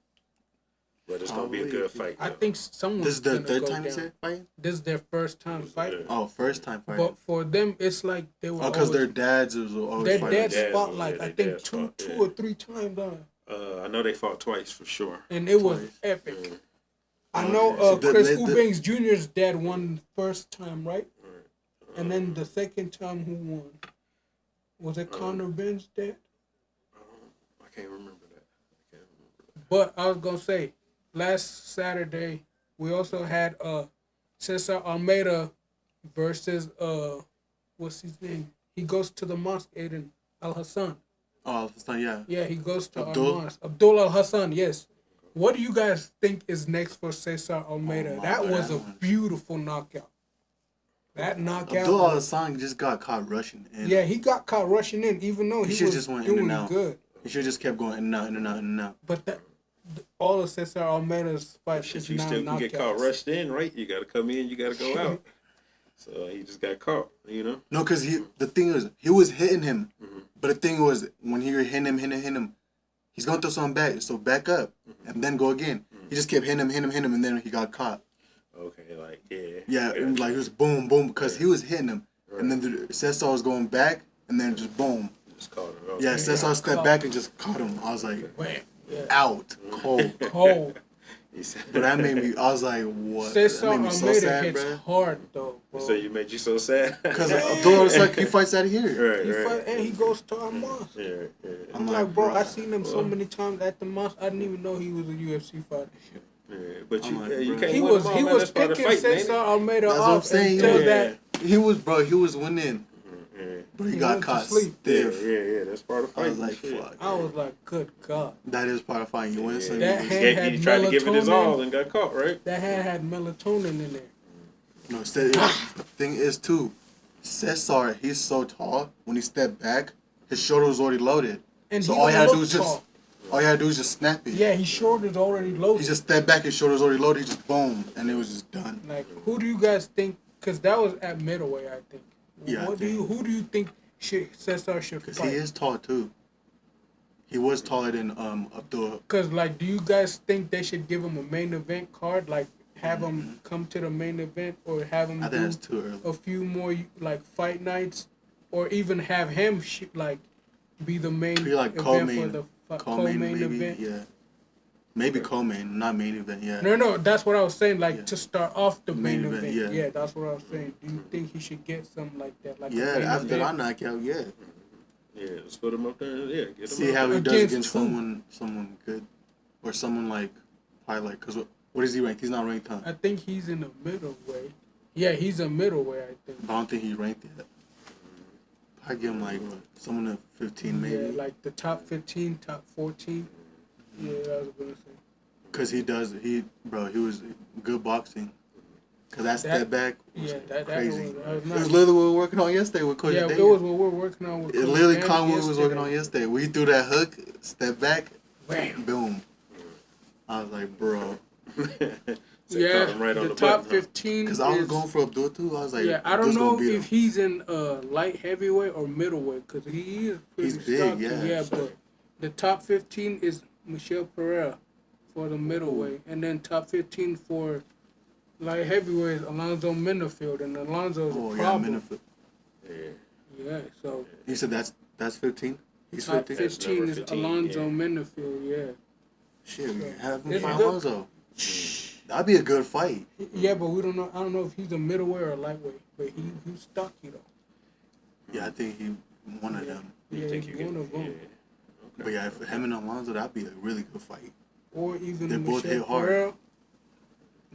But it's gonna be a good fight. I think someone's This is their third time fighting? This is their first time fighting. Oh, first time fighting. But for them, it's like they were. Because their dads was always fighting. Their dads fought like I think two or three times. I know they fought twice for sure. And it was epic. I know Chris Eubanks Jr.'s dad won the first time, right? And then the second time, who won? Was it Conor Ben's dad? I can't remember that. But I was gonna say, last Saturday we also had Cesar Almeida versus what's his name? He goes to the mosque, Aiden Al Hassan. Oh, Al Hassan, yeah. Yeah, he goes to our mosque. Abdul Al Hassan, yes. What do you guys think is next for Cesar Almeida? That was a beautiful knockout. That knockout. Abdul Al Hassan just got caught rushing in. Yeah, he got caught rushing in, even though he was just went doing in and out. Good. He should just kept going in and out, in and out, in and out. But all of Cesar Almeida's fights is you now still can knockouts. get caught rushed in, right? You got to come in, you got to go out. So he just got caught, you know? No, because the thing is, he was hitting him. But the thing was, when he was hitting him, he's going to throw something back. So back up and then go again. He just kept hitting him, and then he got caught. Okay, like, yeah. Yeah, and like it was boom, boom, because he was hitting him. Right. And then Cesar was going back, and then just boom. Just caught him. Okay. Yeah, Cesar stepped back and just caught him. I was like, out, cold. But that made me, I was like, what? Cesar Almeida so sad, hits bro. hard, though, bro. So you made you so sad? Because Abdul was like, he fights out of here. Right. And he goes to our mosque. Yeah. I'm like, bro, I seen him so many times at the mosque. I didn't even know he was a UFC fighter. Yeah, but I'm you, like, you bro. can't He win was them all, he man. was That's part of the picking fight, ain't Cesar it? Almeida That's what I'm off saying. until Yeah. that He was winning, Yeah, but he He got went to caught sleep. stiff. yeah. That's part of I was fighting. like, shit. fuck. I was like, good God. That is part of fighting. You win some, That you lose. hand had He tried to give it his melatonin. all and got caught, right? That had melatonin in there. No, the thing is too, Cesar, he's so tall. When he stepped back, his shoulder was already loaded. And So he all you don't had to do look was tall. all you had to do was just snap it. Yeah, his shoulder's already He loaded. just stepped back, his shoulder's already loaded. He just boom, and it was just done. Like, who do you guys think? Because that was at middleweight, I think. Yeah, Who do you think Cesar should Because fight? he is tall too. He was taller than Abdul. Because, like, do you guys think they should give him a main event card? Like, have him come to the main event, or have him I think do that's too early. a few more, like, fight nights? Or even have him, like, be the main Be like event co-main. for the Co-main co-main maybe, event? yeah. Maybe co-main, not main event, yeah. No, that's what I was saying. Like, Yeah. to start off the Main main event, event. yeah. Yeah, that's what I was saying. Do you think he should get something like that? Like a Yeah, main after event? that knockout, yeah. Yeah, let's put him up there. Yeah, get him See up how there. he does Against against who? someone good. Or someone like, probably like, because what is he ranked? He's not ranked, huh? I think he's in the middleweight. Yeah, he's a middleweight, I think. But I don't think he's ranked yet. I give him like, what, someone at 15 maybe. Yeah, like the top 15, top 14. Yeah, that was gonna say. Because he was good boxing. Because that step back was Yeah, that crazy. was It nice. was literally what we were working on yesterday with Coach Yeah, Dave. it was what we're working on with It Coach literally Danny Conwood was working on yesterday. yesterday. We threw that hook, step back, Bam. boom. I was like, bro. So Yeah, caught him right on the the top button, huh? 15 Because I was is, going for Abdul too. I was like, yeah, I don't Abdul's know gonna beat if him. he's in light heavyweight or middleweight, because he is pretty He's big, stocky. yeah. But the top 15 is Michelle Pereira for the middleweight, and then top 15 for light heavyweight is Alonzo Minifield, and Alonzo's Oh, a yeah, problem. Minifit. Yeah. Yeah, so You said that's 15? He's top 15? 15 number is 15, Alonzo yeah. Minifield, yeah. Shit, we can have him It's fight good. Alonzo. That'd be a good fight. Yeah, but we don't know. I don't know if he's a middleweight or a lightweight, but he's stocky though. Yeah, I think he one of them. You Yeah, think he's you one can? of them. Yeah. But yeah, if him and Alonzo, that'd be a really good fight. Or even They both Michelle hit hard. Pereira.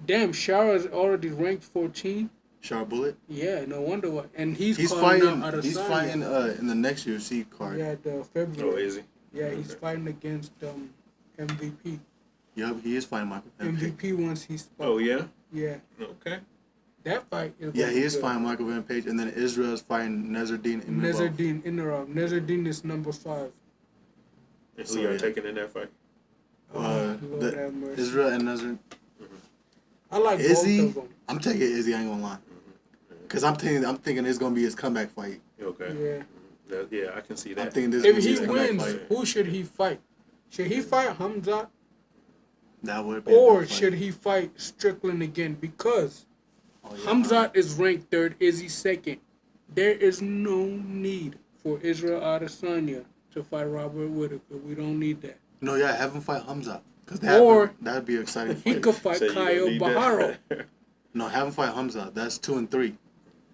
Damn, Shara's already ranked 14. Sharp Bullet. Yeah, no wonder why. And he's fighting. calling out He's Adesanya. fighting in the next UFC card. Yeah, the Oh, February. is he? Yeah, he's fighting against MVP. Yup, he is fighting Michael. Van Page. MVP once he's fought. Oh, yeah? Yeah, Okay. that fight is. Yeah, gonna he be is good. fighting Michael Van Page, and then Israel is fighting Nezardine Imavov. Nezardine Inarov. Nezardine is number 5. And So, who y'all yeah. taking in that fight? Lord the have mercy. Israel and Nezardine. I like Izzy? both of them. I'm taking Izzy. I ain't gonna lie. Cause I'm thinking it's gonna be his comeback fight. Okay. Yeah. Yeah, I can see I'm that. thinking this. If gonna be he his comeback wins, fight. who should he fight? Should he fight Hamzat, That would be. a or good fight. should he fight Strickland again? Because Oh, yeah. Hamzat is ranked 3rd, Izzy 2nd. There is no need for Israel Adesanya to fight Robert Whittaker. We don't need that. No, yeah, have him fight Hamza. Cause Or- that'd be an exciting He fight. could fight So you don't Kyle need that. Baharo. No, have him fight Hamza. That's 2 and 3.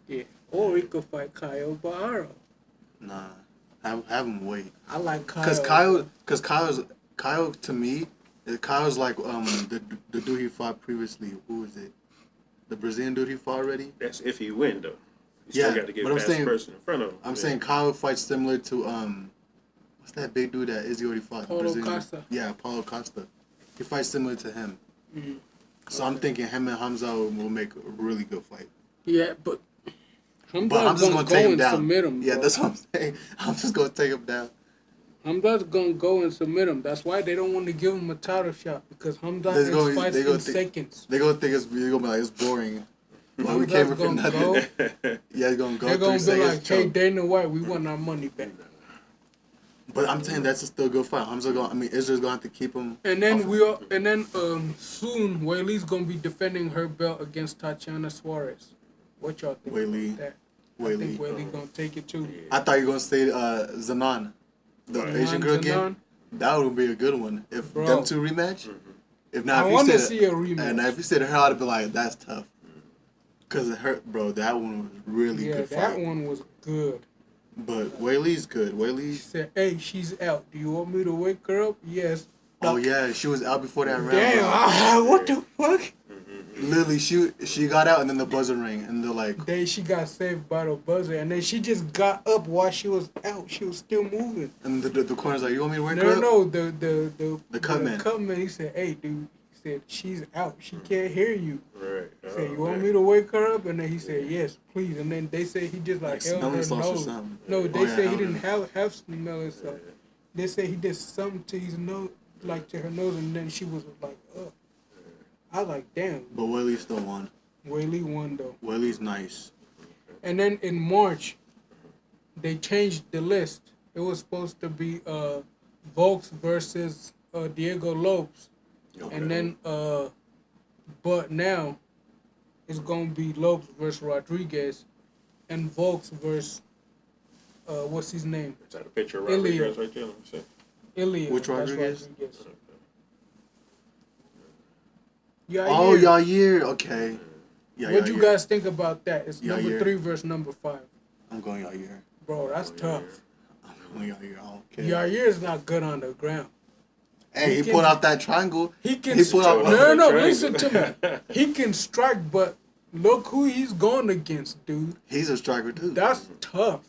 Yeah. Or he could fight Kyle Baharo. Nah, have him wait. I like Kyle. Cause Kyle to me, Kyle's like the dude he fought previously. Who was it? The Brazilian dude he fought already. That's if he win, though. You Yeah, still got to get but I'm past saying- the person in front of him. I'm Yeah. saying Kyle fights similar to what's that big dude that Izzy already fought? Paulo Brazilian dude? Costa. Yeah, Paulo Costa. He fights similar to him. Mhm. So I'm thinking him and Hamza will make a really good fight. Yeah, but But Hamzat's I'm just gonna take go him and down. submit him. Yeah, bro. that's what I'm saying. I'm just gonna take him down. Hamzat's gonna go and submit him. That's why they don't want to give him a title shot, because Hamzat They're is gonna- fights they in gonna think- seconds. They're gonna think they're gonna be like it's boring. Well, we Hamzat's came here for gonna nothing. go. Yeah, he's gonna go They're 3 gonna be seconds. like, "Hey, choke. Dana White, we want our money back." But I'm saying that's a still good fight. Israel's gonna have to keep him. And then off- soon Weili's gonna be defending her belt against Tatiana Suarez. What y'all think Weili. about that? I Weili. think Weili gonna take it too. I thought you were gonna say Zanan, the Right. Asian girl again. Zanan, That would be a good one if Bro. them two rematch. If not, I if want you to said see a rematch. and if you said her, I'd be like, that's tough. Cause it hurt, bro. That one was really Yeah, good that fight. one was good. But Weili's good. She Weili, said, "Hey, she's out. Do you want me to wake her up?" Yes. Oh yeah, she was out before that round. Damn, what the fuck? Literally, she got out and then the buzzer rang and they're like, Then she got saved by the buzzer, and then she just got up while she was out. She was still moving. and the corner's like, you want me to wake her up? No, The cut man. Cut man. He said, "Hey, dude." He said, "She's out. She can't hear you." Right. He said, "You want me to wake her up?" And then he said, "Yes, please." And then they said he just like held smelling her salts or nose. something. No, they yeah, said he held didn't her. have smelling stuff. They said he did something to his nose, like to her nose, and then she was like, "Oh." I was like, "Damn." But Willie still won. Whaley won though. Willie's nice. And then in March, they changed the list. It was supposed to be Volks versus Diego Lopes, Okay. and then but now it's gonna be Lopes versus Rodriguez, and Volks versus what's his name? Is that a picture of Ilya. Rodriguez right there? Let me see. Ilya. Which that's Rodriguez? Oh, Yair. Okay. Yeah, What you Yair. guys think about that? It's Yair. number 3 versus number 5. I'm going Yair. Bro, that's tough. I'm going Yair. I don't care. Yair is not good on the ground. Hey, he can- pulled out that triangle. He can He pulled out. no, listen to me. He can strike, but look who he's going against, dude. He's a striker too. That's tough.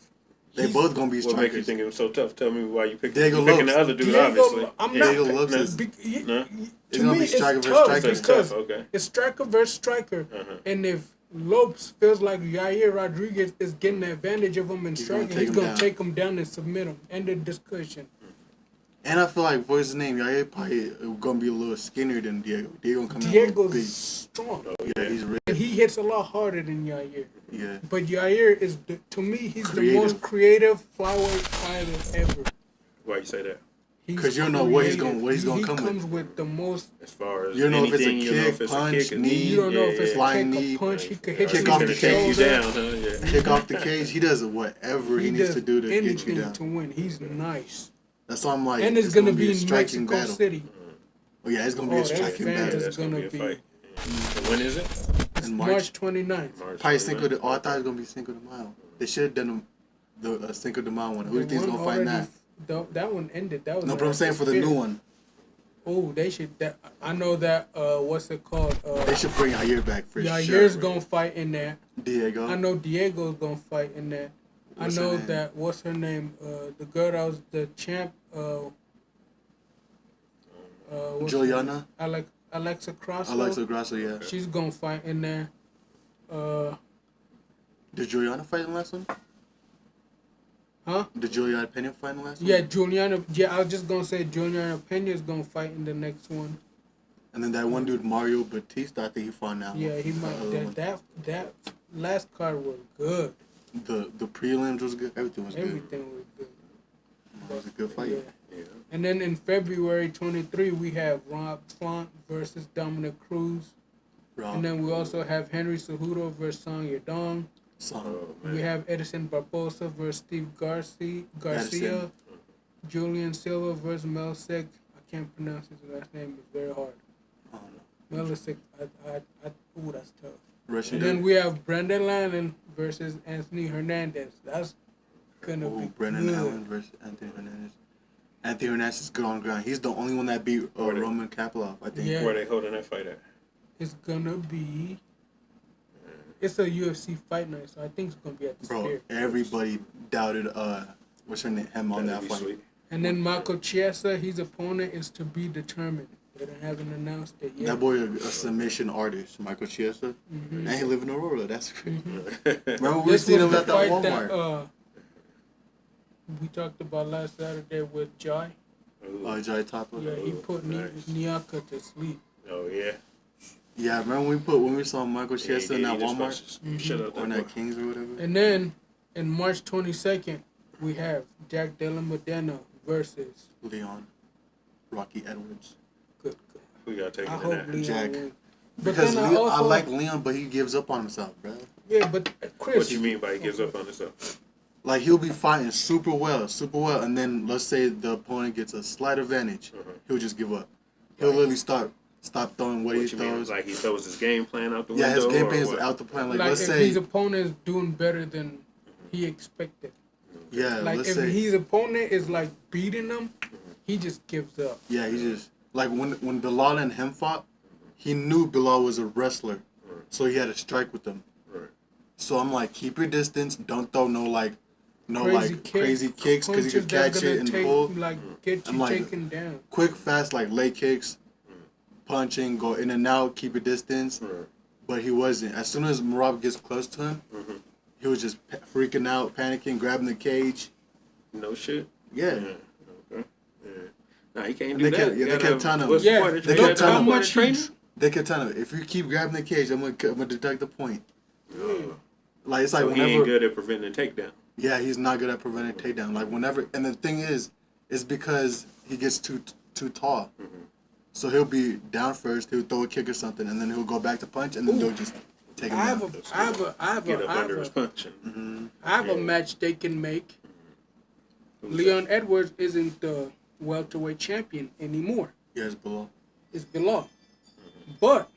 They He's- both gonna be What make you strikers. think it was so tough? Tell me why you picked Diego you picking Lopes. the other dude, Diego, obviously. I'm Diego not. Lopes is- be- No? It's To gonna me, be it's striker versus tough striker. It's because tough, okay. it's striker versus striker, Uh-huh. and if Lopes feels like Yair Rodriguez is getting advantage of him in He's gonna striking, take he's him gonna down. take him down and submit him. End of discussion. And I feel like, what's his name? Yair probably gonna be a little skinnier than Diego. Diego gonna come out Diego's big. strong, Yeah, he's real. and he hits a lot harder than Yair. Yeah. But Yair is, to me, he's the Creative. most creative flyweight fighter ever. Why you say that? He's 'Cause you don't know what he's creative. gonna- what he's gonna He come with. comes with the most. As far as You don't know if it's a anything, you don't know kick, if it's a punch, kick, a knee, knee. You don't know if it's a Flying kick, knee, a punch. He could hit kick you off in the the cage, Take you shoulder. down, huh? Yeah. Kick off the cage. He does whatever he needs does to do to get you anything down. to win. He's nice. That's why I'm like, And it's gonna be be a in striking Mexico battle. City. Oh yeah, it's gonna be Oh, a that striking fan battle. is That's gonna be a gonna fight. And when is it? It's In March March. 29th. March Probably 29th. Cinco de. Oh, I thought it was gonna be Cinco de Mayo. They should have done the Cinco de Mayo one. Who do you think's The gonna one fight in already- that? That one ended. That was No, but I'm saying for the new one, Oh, they should. I know that. What's it called? they should bring Yair back for Yair's sure. gonna fight in that. Diego. I know Diego's gonna fight in that. What's I her know name? that. What's her name? The girl that was the champ. What's her name? Juliana. Alexa Crosso. Alexa Grasso, yeah. She's gonna fight in there. Did Juliana fight in the last one? Huh? Did Juliana Pena fight in the last one? Yeah, Juliana. Yeah, I was just gonna say Juliana Pena is gonna fight in the next one. And then that one dude, Mario Batista, I think he fought now. Yeah, he might. That last card was good. The prelims was good. Everything was good. Everything was good. It was a good fight. Yeah. Yeah. And then in February 23, we have Rob Font versus Dominic Cruz. Rob, And then we also have Henry Cejudo versus Song Yadong. Son. Oh, We man. have Edison Barbosa versus Steve Garcia. Edison. Julian Silva versus Melsek. I can't pronounce his last name. It's very hard. I don't know. Melsek. Ooh, that's tough. Russian And then dude. we have Brendan Lannon versus Anthony Hernandez. That's gonna be Brendan good. Allen versus Anthony Hernandez. Anthony Hernandez is good on the ground. He's the only one that beat Where they- Roman Kapilov, I think. Yeah. Where they holding that fight at? It's gonna be. It's a UFC fight night, so I think it's gonna be at the Bro, Sphere. everybody doubted what's her name, him on That'd that be fight. sweet. And then Michael Chiesa, his opponent is to be determined. They haven't announced it yet. That boy a submission artist, Michael Chiesa. Mhm. And he live in Aurora. That's crazy. Mhm. Remember we This seen was him the at that fight Walmart. that we talked about last Saturday with Jai. Ooh. Jai Topper. Yeah, he put Nice. Nyaka to sleep. Oh yeah. Yeah, remember when we saw Michael Yeah, he Chiesa in did. that He just Walmart fucking shut out or in that that boy. Kings or whatever. And then in March 22nd, we have Jack Della Medina versus Leon, Rocky Edwards. good. We gotta take I it in hope that. Leon Jack. wins. But Because then I Leon, I also like Leon, but he gives up on himself, bro. yeah, but Chris. What you mean by he gives up on himself? Like he'll be fighting super well, and then let's say the opponent gets a slight advantage, he'll just give up. He'll Right. literally stop throwing what he What you mean? throws. Like he throws his game plan out the Yeah, window? his game or plan is what? out the plan. Like, Like let's if say, his opponent is doing better than he expected. yeah, Like let's if say, his opponent is like beating him, he just gives up. yeah, he just Like when Bilal and him fought, he knew Bilal was a wrestler, so he had to strike with him. Right. So I'm like, keep your distance. Don't throw crazy kicks because he could catch it and pull. Like get you taken down. Quick, fast leg kicks, punching, go in and out, keep your distance. Right. But he wasn't. As soon as Marab gets close to him, he was just freaking out, panicking, grabbing the cage. No shit. Yeah. Okay. Yeah. Nah, he can't do that. They kept telling him. They kept telling him. They kept telling him, if you keep grabbing the cage, I'm gonna deduct the point. Like it's like So whenever he ain't good at preventing a takedown. Yeah, he's not good at preventing takedown. Like whenever, and the thing is, it's because he gets too tall. So he'll be down first. He'll throw a kick or something, and then he'll go back to punch, and then they'll just take him down. I have a match they can make. Leon Edwards isn't the welterweight champion anymore. Yeah, it's below. It's below. But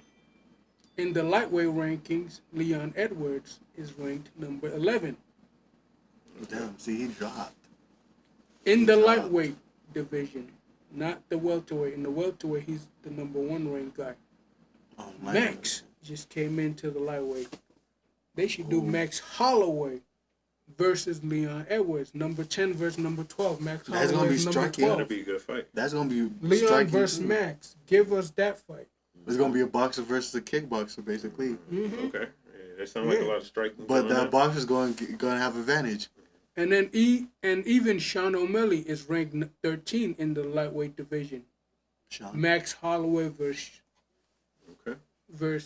in the lightweight rankings, Leon Edwards is ranked number 11. Damn, see, he dropped. In the lightweight division, not the welterweight. In the welterweight, he's the number 1 ranked guy. Oh, Max just came into the lightweight. They should do Max Holloway versus Leon Edwards. Number 10 versus number 12. Max Holloway. That's gonna be number striking. 12. That'll be a good fight. That's gonna be Leon striking versus too. Max. Give us that fight. It's gonna be a boxer versus a kickboxer, basically. Mm-hmm. Okay. Yeah, that sounds like a lot of striking. But that boxer's gonna have advantage. And then even Sean O'Malley is ranked 13 in the lightweight division. Sean. Max Holloway versus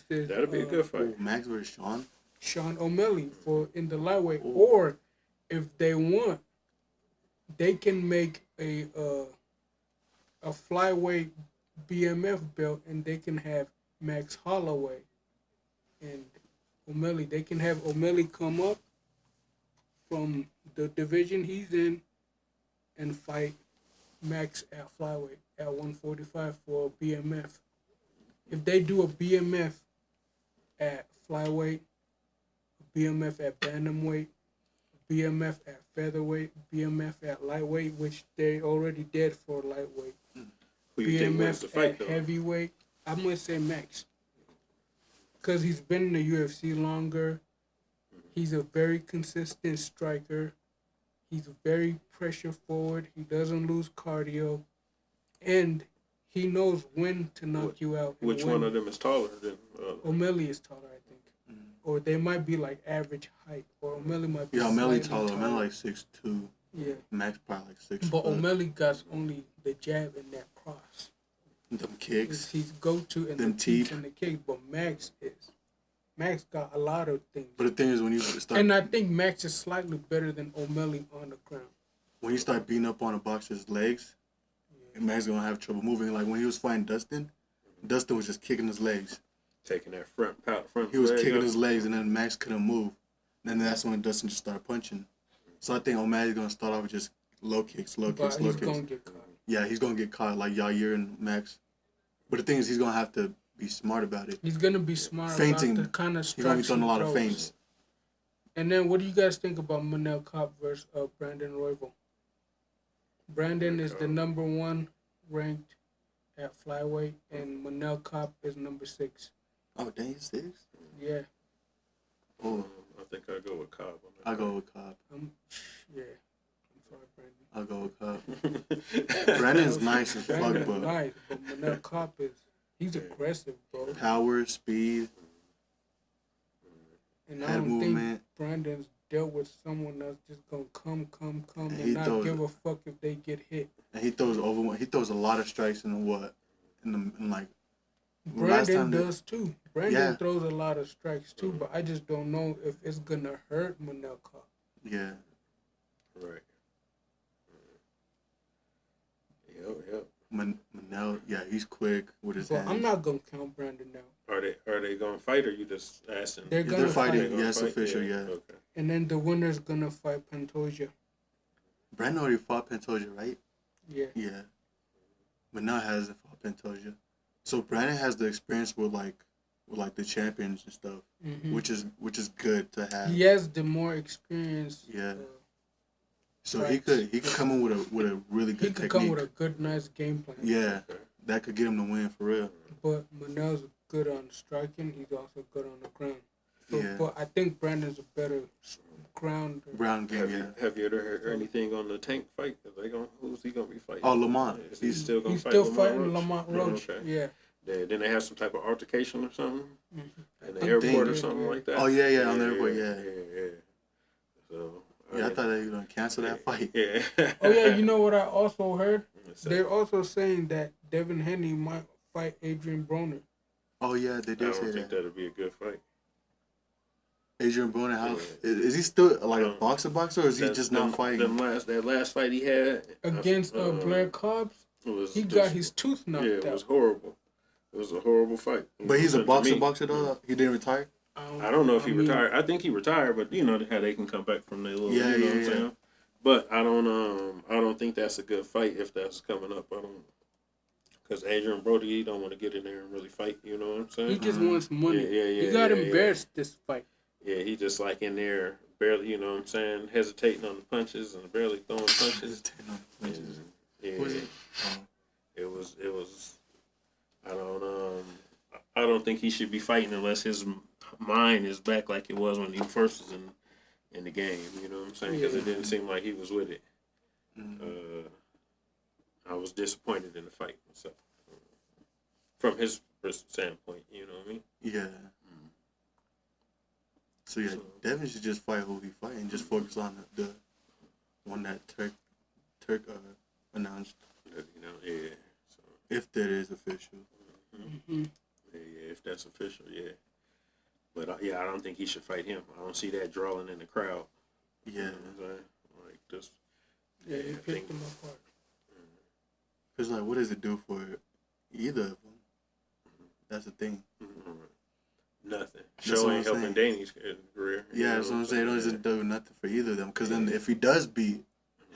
That'll be a good fight. Max versus Sean. Sean O'Malley for in the lightweight. Or if they want, they can make a flyweight BMF belt, and they can have Max Holloway and O'Malley. They can have O'Malley come up from the division he's in and fight Max at flyweight at 145 for a BMF. If they do a BMF at flyweight, a BMF at bantamweight, a BMF at featherweight, BMF at lightweight, which they already did for lightweight. Who you think wins BMF the fight, at though? heavyweight, I'm gonna say Max, because he's been in the UFC longer. He's a very consistent striker. He's very pressure forward. He doesn't lose cardio, and he knows when to knock you out. Which one of them is taller than? O'Malley is taller, I think, or they might be like average height, or O'Malley might be. Yeah, O'Malley taller. O'Malley like 6'2". Yeah. Max probably like 6'. But O'Malley got only the jab and that cross. Them kicks. It's his go-to and them the teeth teeth and the kicks. But Max got a lot of things. But the thing is, when you start, And I think Max is slightly better than O'Malley on the ground. when you start beating up on a boxer's legs, Max gonna have trouble moving. Like when he was fighting Dustin was just kicking his legs. Taking that front. He was leg kicking up. his legs, and then Max couldn't move. And then that's when Dustin just started punching. So I think O'Malley's gonna start off with just low kicks. But he's gonna get caught. Yeah, he's gonna get caught like Yair and Max. But the thing is, he's gonna have to be smart about it. He's gonna be smart Feinting. about the kind of He's strikes gonna be throwing a lot he of throws. feints. And then, what do you guys think about Manel Kopp versus Brandon Royval? Brandon is the number 1 ranked at flyweight, and Manel Kopp is number 6. Oh, dang, 6? Yeah. Oh, I think I'll go with Cobb. I'll go with Cobb. Yeah. I'm sorry, Brandon. I'll go with Cobb. Brandon's nice as fuck, Brandon's but nice, but Manel Kopp he's aggressive, bro. power, speed, And I head don't movement. think Brandon's dealt with someone that's just gonna come, And and he not throws give a fuck if they get hit. And he throws a lot of strikes in like Brandon does too. Brandon Yeah. throws a lot of strikes too, but I just don't know if it's gonna hurt Manel Kopp. yeah. Right. Yep. Manel, yeah, he's quick with his But hands. I'm not gonna count Brandon out. Are they gonna fight, or you just asking? They're Yeah, gonna they're fighting. fight. Yeah, it's official. Yeah. Okay. And then the winner's gonna fight Pantoja. Brandon already fought Pantoja, right? Yeah. Yeah. Manel hasn't fought Pantoja, so Brandon has the experience with the champions and stuff, Mhm. which is good to have. He has the more experience. Yeah. So Right. he could come in with a really good He could technique. come with a good, nice game plan. Yeah. Okay. that could get him the win for real. But Manel's good on striking. He's also good on the ground. So, Yeah. but I think Brandon's a better ground. Ground game, yeah. Have you ever heard anything on the Tank fight? Who's he gonna be fighting? Oh, Lamont. Is he still gonna He's fight still Lamont fighting Roach? Lamont Roach. Okay. Yeah. Then they have some type of altercation or something in the I'm airport or thinking, something like that. Oh, yeah, on the airport, yeah. So Yeah, I thought they were gonna cancel that fight. Yeah. Oh yeah, you know what I also heard? So, They're also saying that Devin Haney might fight Adrian Broner. Oh yeah, they I did say don't think that. that'd be a good fight. Adrian Broner, how Yeah. is he still like a Um, boxer, or is he just not fighting? That last fight he had Against Blair Cobbs, was he just, got his tooth knocked yeah, it out. was horrible. It was a horrible fight. But he's a To boxer me. though. He didn't retire. I don't know if he mean, retired. I think he retired, but you know how they can come back from their little. Yeah, you know yeah, what I'm yeah. saying? But I don't think that's a good fight if that's coming up. I don't, because Adrian Brody, he don't want to get in there and really fight. You know what I'm saying? He just wants money. Yeah, he got yeah, embarrassed this fight. Yeah, he just like in there barely. You know what I'm saying? Hesitating on the punches and barely throwing punches. And, yeah, Who is it? it was. I don't think he should be fighting unless his mind is back like it was when he first was in the game. You know what I'm saying? Because it didn't seem like he was with it. I was disappointed in the fight myself, from his standpoint. You know what I mean? Yeah. So yeah, Devin should just fight who he fight and just focus on the one that Turk announced. You know, yeah. So, If that is official. Mm-hmm. yeah, if that's official, yeah. But I don't think he should fight him. I don't see that drawing in the crowd. Yeah. You know what I'm saying? Like just. Yeah, he I picked think- him apart. Cause like, what does it do for either of them? That's the thing. Nothing. That's Show what ain't I'm helping saying. Danny's career. You Yeah, know that's what I'm saying. It doesn't do nothing for either of them. Cause then if he does beat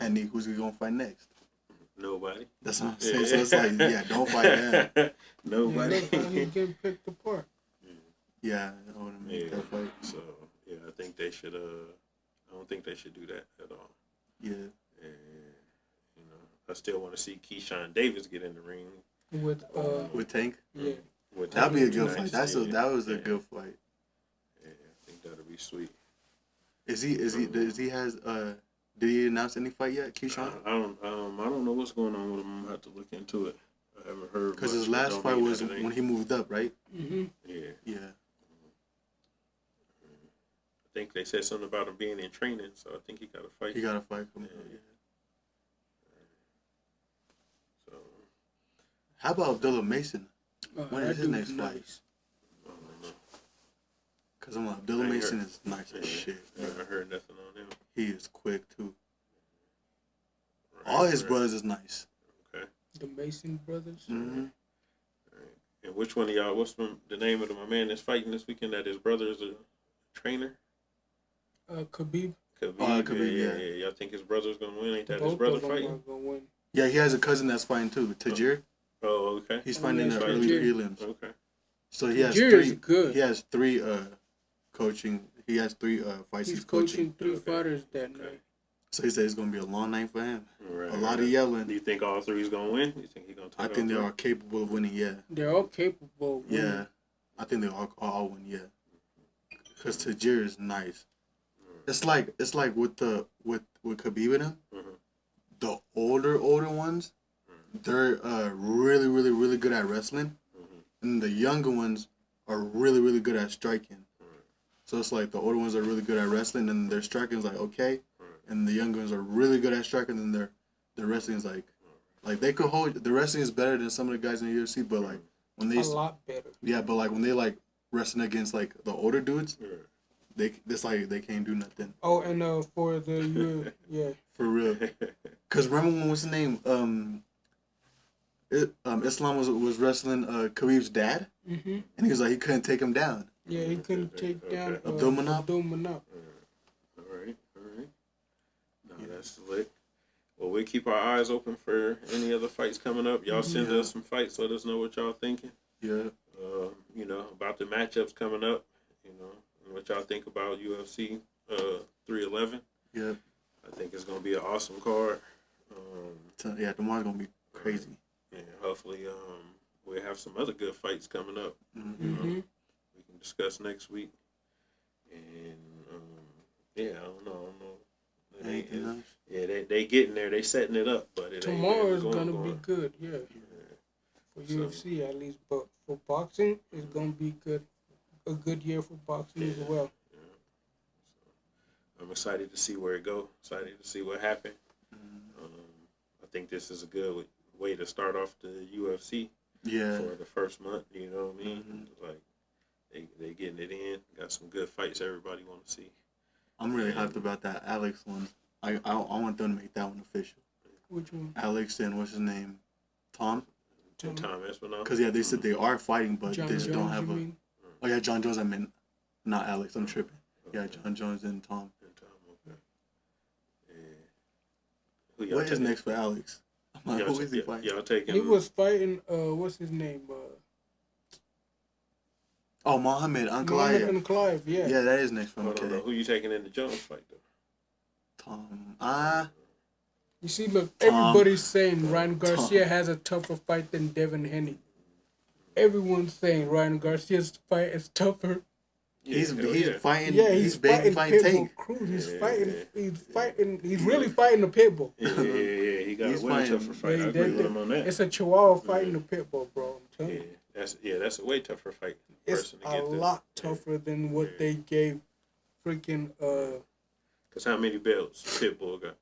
Henny, who's he gonna fight next? Nobody. That's what I'm saying. So it's like, yeah, don't fight him. Yeah, Nobody. look how he's getting picked apart. Yeah, I want to make that fight. So yeah, I think they should. I don't think they should do that at all. Yeah. And you know, I still want to see Keyshawn Davis get in the ring With Tank. yeah. with That'd be a Tank. good Nice. fight. That was a Yeah. good fight. Yeah, I think that'll be sweet. Did he announce any fight yet, Keyshawn? I don't know what's going on with him. I'm gonna have to look into it. I haven't heard. Because much, his but last don't fight mean was that it ain't. when he moved up, right? Mm-hmm. Yeah, Yeah. I think they said something about him being in training, so I think he got a fight. He got a fight coming up. Yeah. So How about Abdullah Mason? When that is his dude's next fight? nice. I don't know. Because I'm like, Abdullah I ain't Mason heard- is nice as shit. I haven't heard nothing on him. He is quick too. Right, All his right. brothers is nice. Okay. The Mason brothers. Mm-hmm. Right. And which one of y'all? What's the name of my man that's fighting this weekend? That his brother is a trainer. Khabib. Khabib. Yeah. Y'all think his brother's gonna win? Ain't that Both his brother of them fighting? are gonna win. Yeah, he has a cousin that's fighting too, Tajir. Oh, okay. He's Oh, fighting in yeah, the Tajir. early prelims. Okay. So he has Tajir is three. good. He has three coaching. He has three fights He's he's coaching. coaching three Okay. fighters that Okay. night. So he said it's gonna be a long night for him. Right, A lot right. of yelling. Do you think all three is gonna win? You think he's gonna? I take think they all are capable of winning. Yeah. They're all capable. Of winning. Yeah. I think they all win. Yeah. Because Tajir is nice. It's like with Khabib and him. Mhm. The older ones, they're really really good at wrestling, and the younger ones are really good at striking. So it's like the older ones are really good at wrestling, and their striking is like okay, and the younger ones are really good at striking, and their wrestling is like they could hold. The wrestling is better than some of the guys in the UFC, but like when they A lot better. yeah, but like when they like wrestling against like the older dudes, Right. it's like they can't do nothing Oh, and for the yeah. for real. Cause remember when what's the name? Islam was wrestling Khabib's dad, Mm-hmm. and he was like he couldn't take him down. Yeah, he couldn't take down Abdul Manap? Abdul Manap. All right. No, that's lit. Well, we keep our eyes open for any other fights coming up. Y'all send us some fights. Let us know what y'all thinking. Yeah, You know, about the matchups coming up. You know, and what y'all think about UFC 311. yeah, I think it's gonna be an awesome card. tomorrow's gonna be crazy. And hopefully, we'll have some other good fights coming up. Mm-hmm. We can discuss next week. And yeah, I don't know. Anything else? Yeah, they getting there. They setting it up, but it ain't Tomorrow really is gonna be good, yeah. For So- UFC at least, but for boxing, it's gonna be good. A good year for boxing as well. I'm excited to see where it go. Excited to see what happened. I think this is a good way to start off the UFC Yeah. for the first month. You know what I mean? Mhm. Like they getting it in. Got some good fights everybody want to see. I'm really hyped about that Alex one. I want them to make that one official. Which one? Alex and what's his name? Tom? And Tom Espinal. Because, yeah, they said they are fighting, but John they just Jones, don't have you a... mean? Oh, yeah, John Jones, I meant. Not Alex, I'm tripping. Yeah, John Jones and Tom. And Tom, okay. Yeah. Who y'all What is taking? next for Alex? I'm like, who is he fighting? Y'all taking? He was fighting. What's his name? Oh, Mohammed, Uncle Muhammad Aya. and Clive. Yeah. Yeah, that is next for him. I don't know Okay. who you taking in the Jones fight though. Tom. You see, look, Tom. everybody's saying Ryan Garcia Tom. has a tougher fight than Devin Haney. Everyone's saying Ryan Garcia's fight is tougher. He's yeah. fighting. Yeah, he's fighting Pitbull Tank. Cruz. He's Yeah, fighting. yeah. He's fighting. He's really fighting the Pitbull. Yeah. He got He's a way fighting- tougher fight. Yeah, I agree with him on that. It's a Chihuahua fighting the Pitbull, bro. I'm telling you. That's a way tougher fight. It's person to a get there. lot tougher than what they gave freaking Cause how many belts Pitbull got?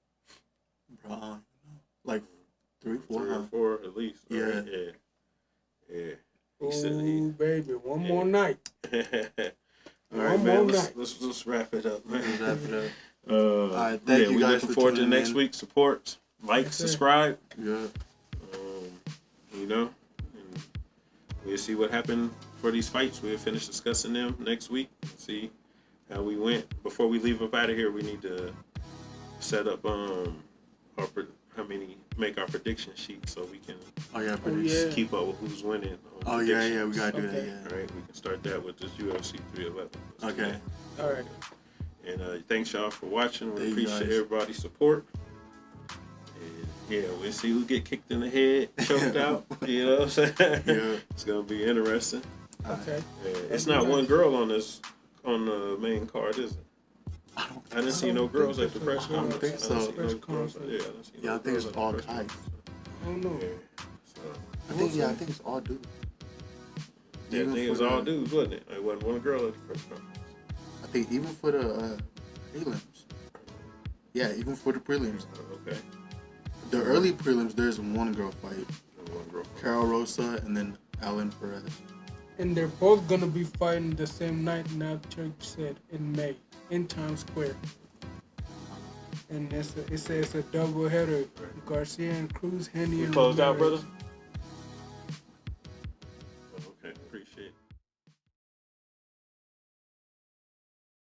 Bro, I don't know. Like 3, 4, 3 huh? or 4 at least. Yeah. Right? Yeah. He said oh baby, one more Yeah. night. All right, One man. more Let's wrap it up, man. Let's wrap it up. All thank you we guys looking for forward to tuning next in. week. Support, like, Yes, sir. subscribe. Yeah. You know, and we'll see what happened for these fights. We'll finish discussing them next week. See how we went. Before we leave up out of here, we need to set up make our prediction sheet so we can Oh, yeah, yeah. keep up with who's winning. Oh, yeah, we gotta do Okay. that, yeah. All right, we can start that with this UFC 311. Okay. All right. And thanks y'all for watching. We Thank you, appreciate guys. everybody's support. And yeah, we'll see who get kicked in the head, choked out. You know what I'm saying? Yeah. It's gonna be interesting. Okay. Yeah, it's not one girl on the main card, is it? I don't I didn't see I no don't girls think at the so. press I don't conference. think I didn't so. see no Press girls. conference. Yeah, I didn't see no Yeah, I think girls it's at the all press guys. conference. I don't know. Yeah. So, I think it's all dudes. yeah, I Even think it was for all the- dudes, wasn't it? It wasn't one girl at the press conference. I think even for the prelims. Yeah, even for the prelims. Okay. The early prelims, there's one girl fight. One girl. Carol Rosa and then Alan Perez. And they're both gonna be fighting the same night. Now Church said in May in Times Square. And it says a double header. Garcia and Cruz, Henny We and closed out, Ramirez. brother?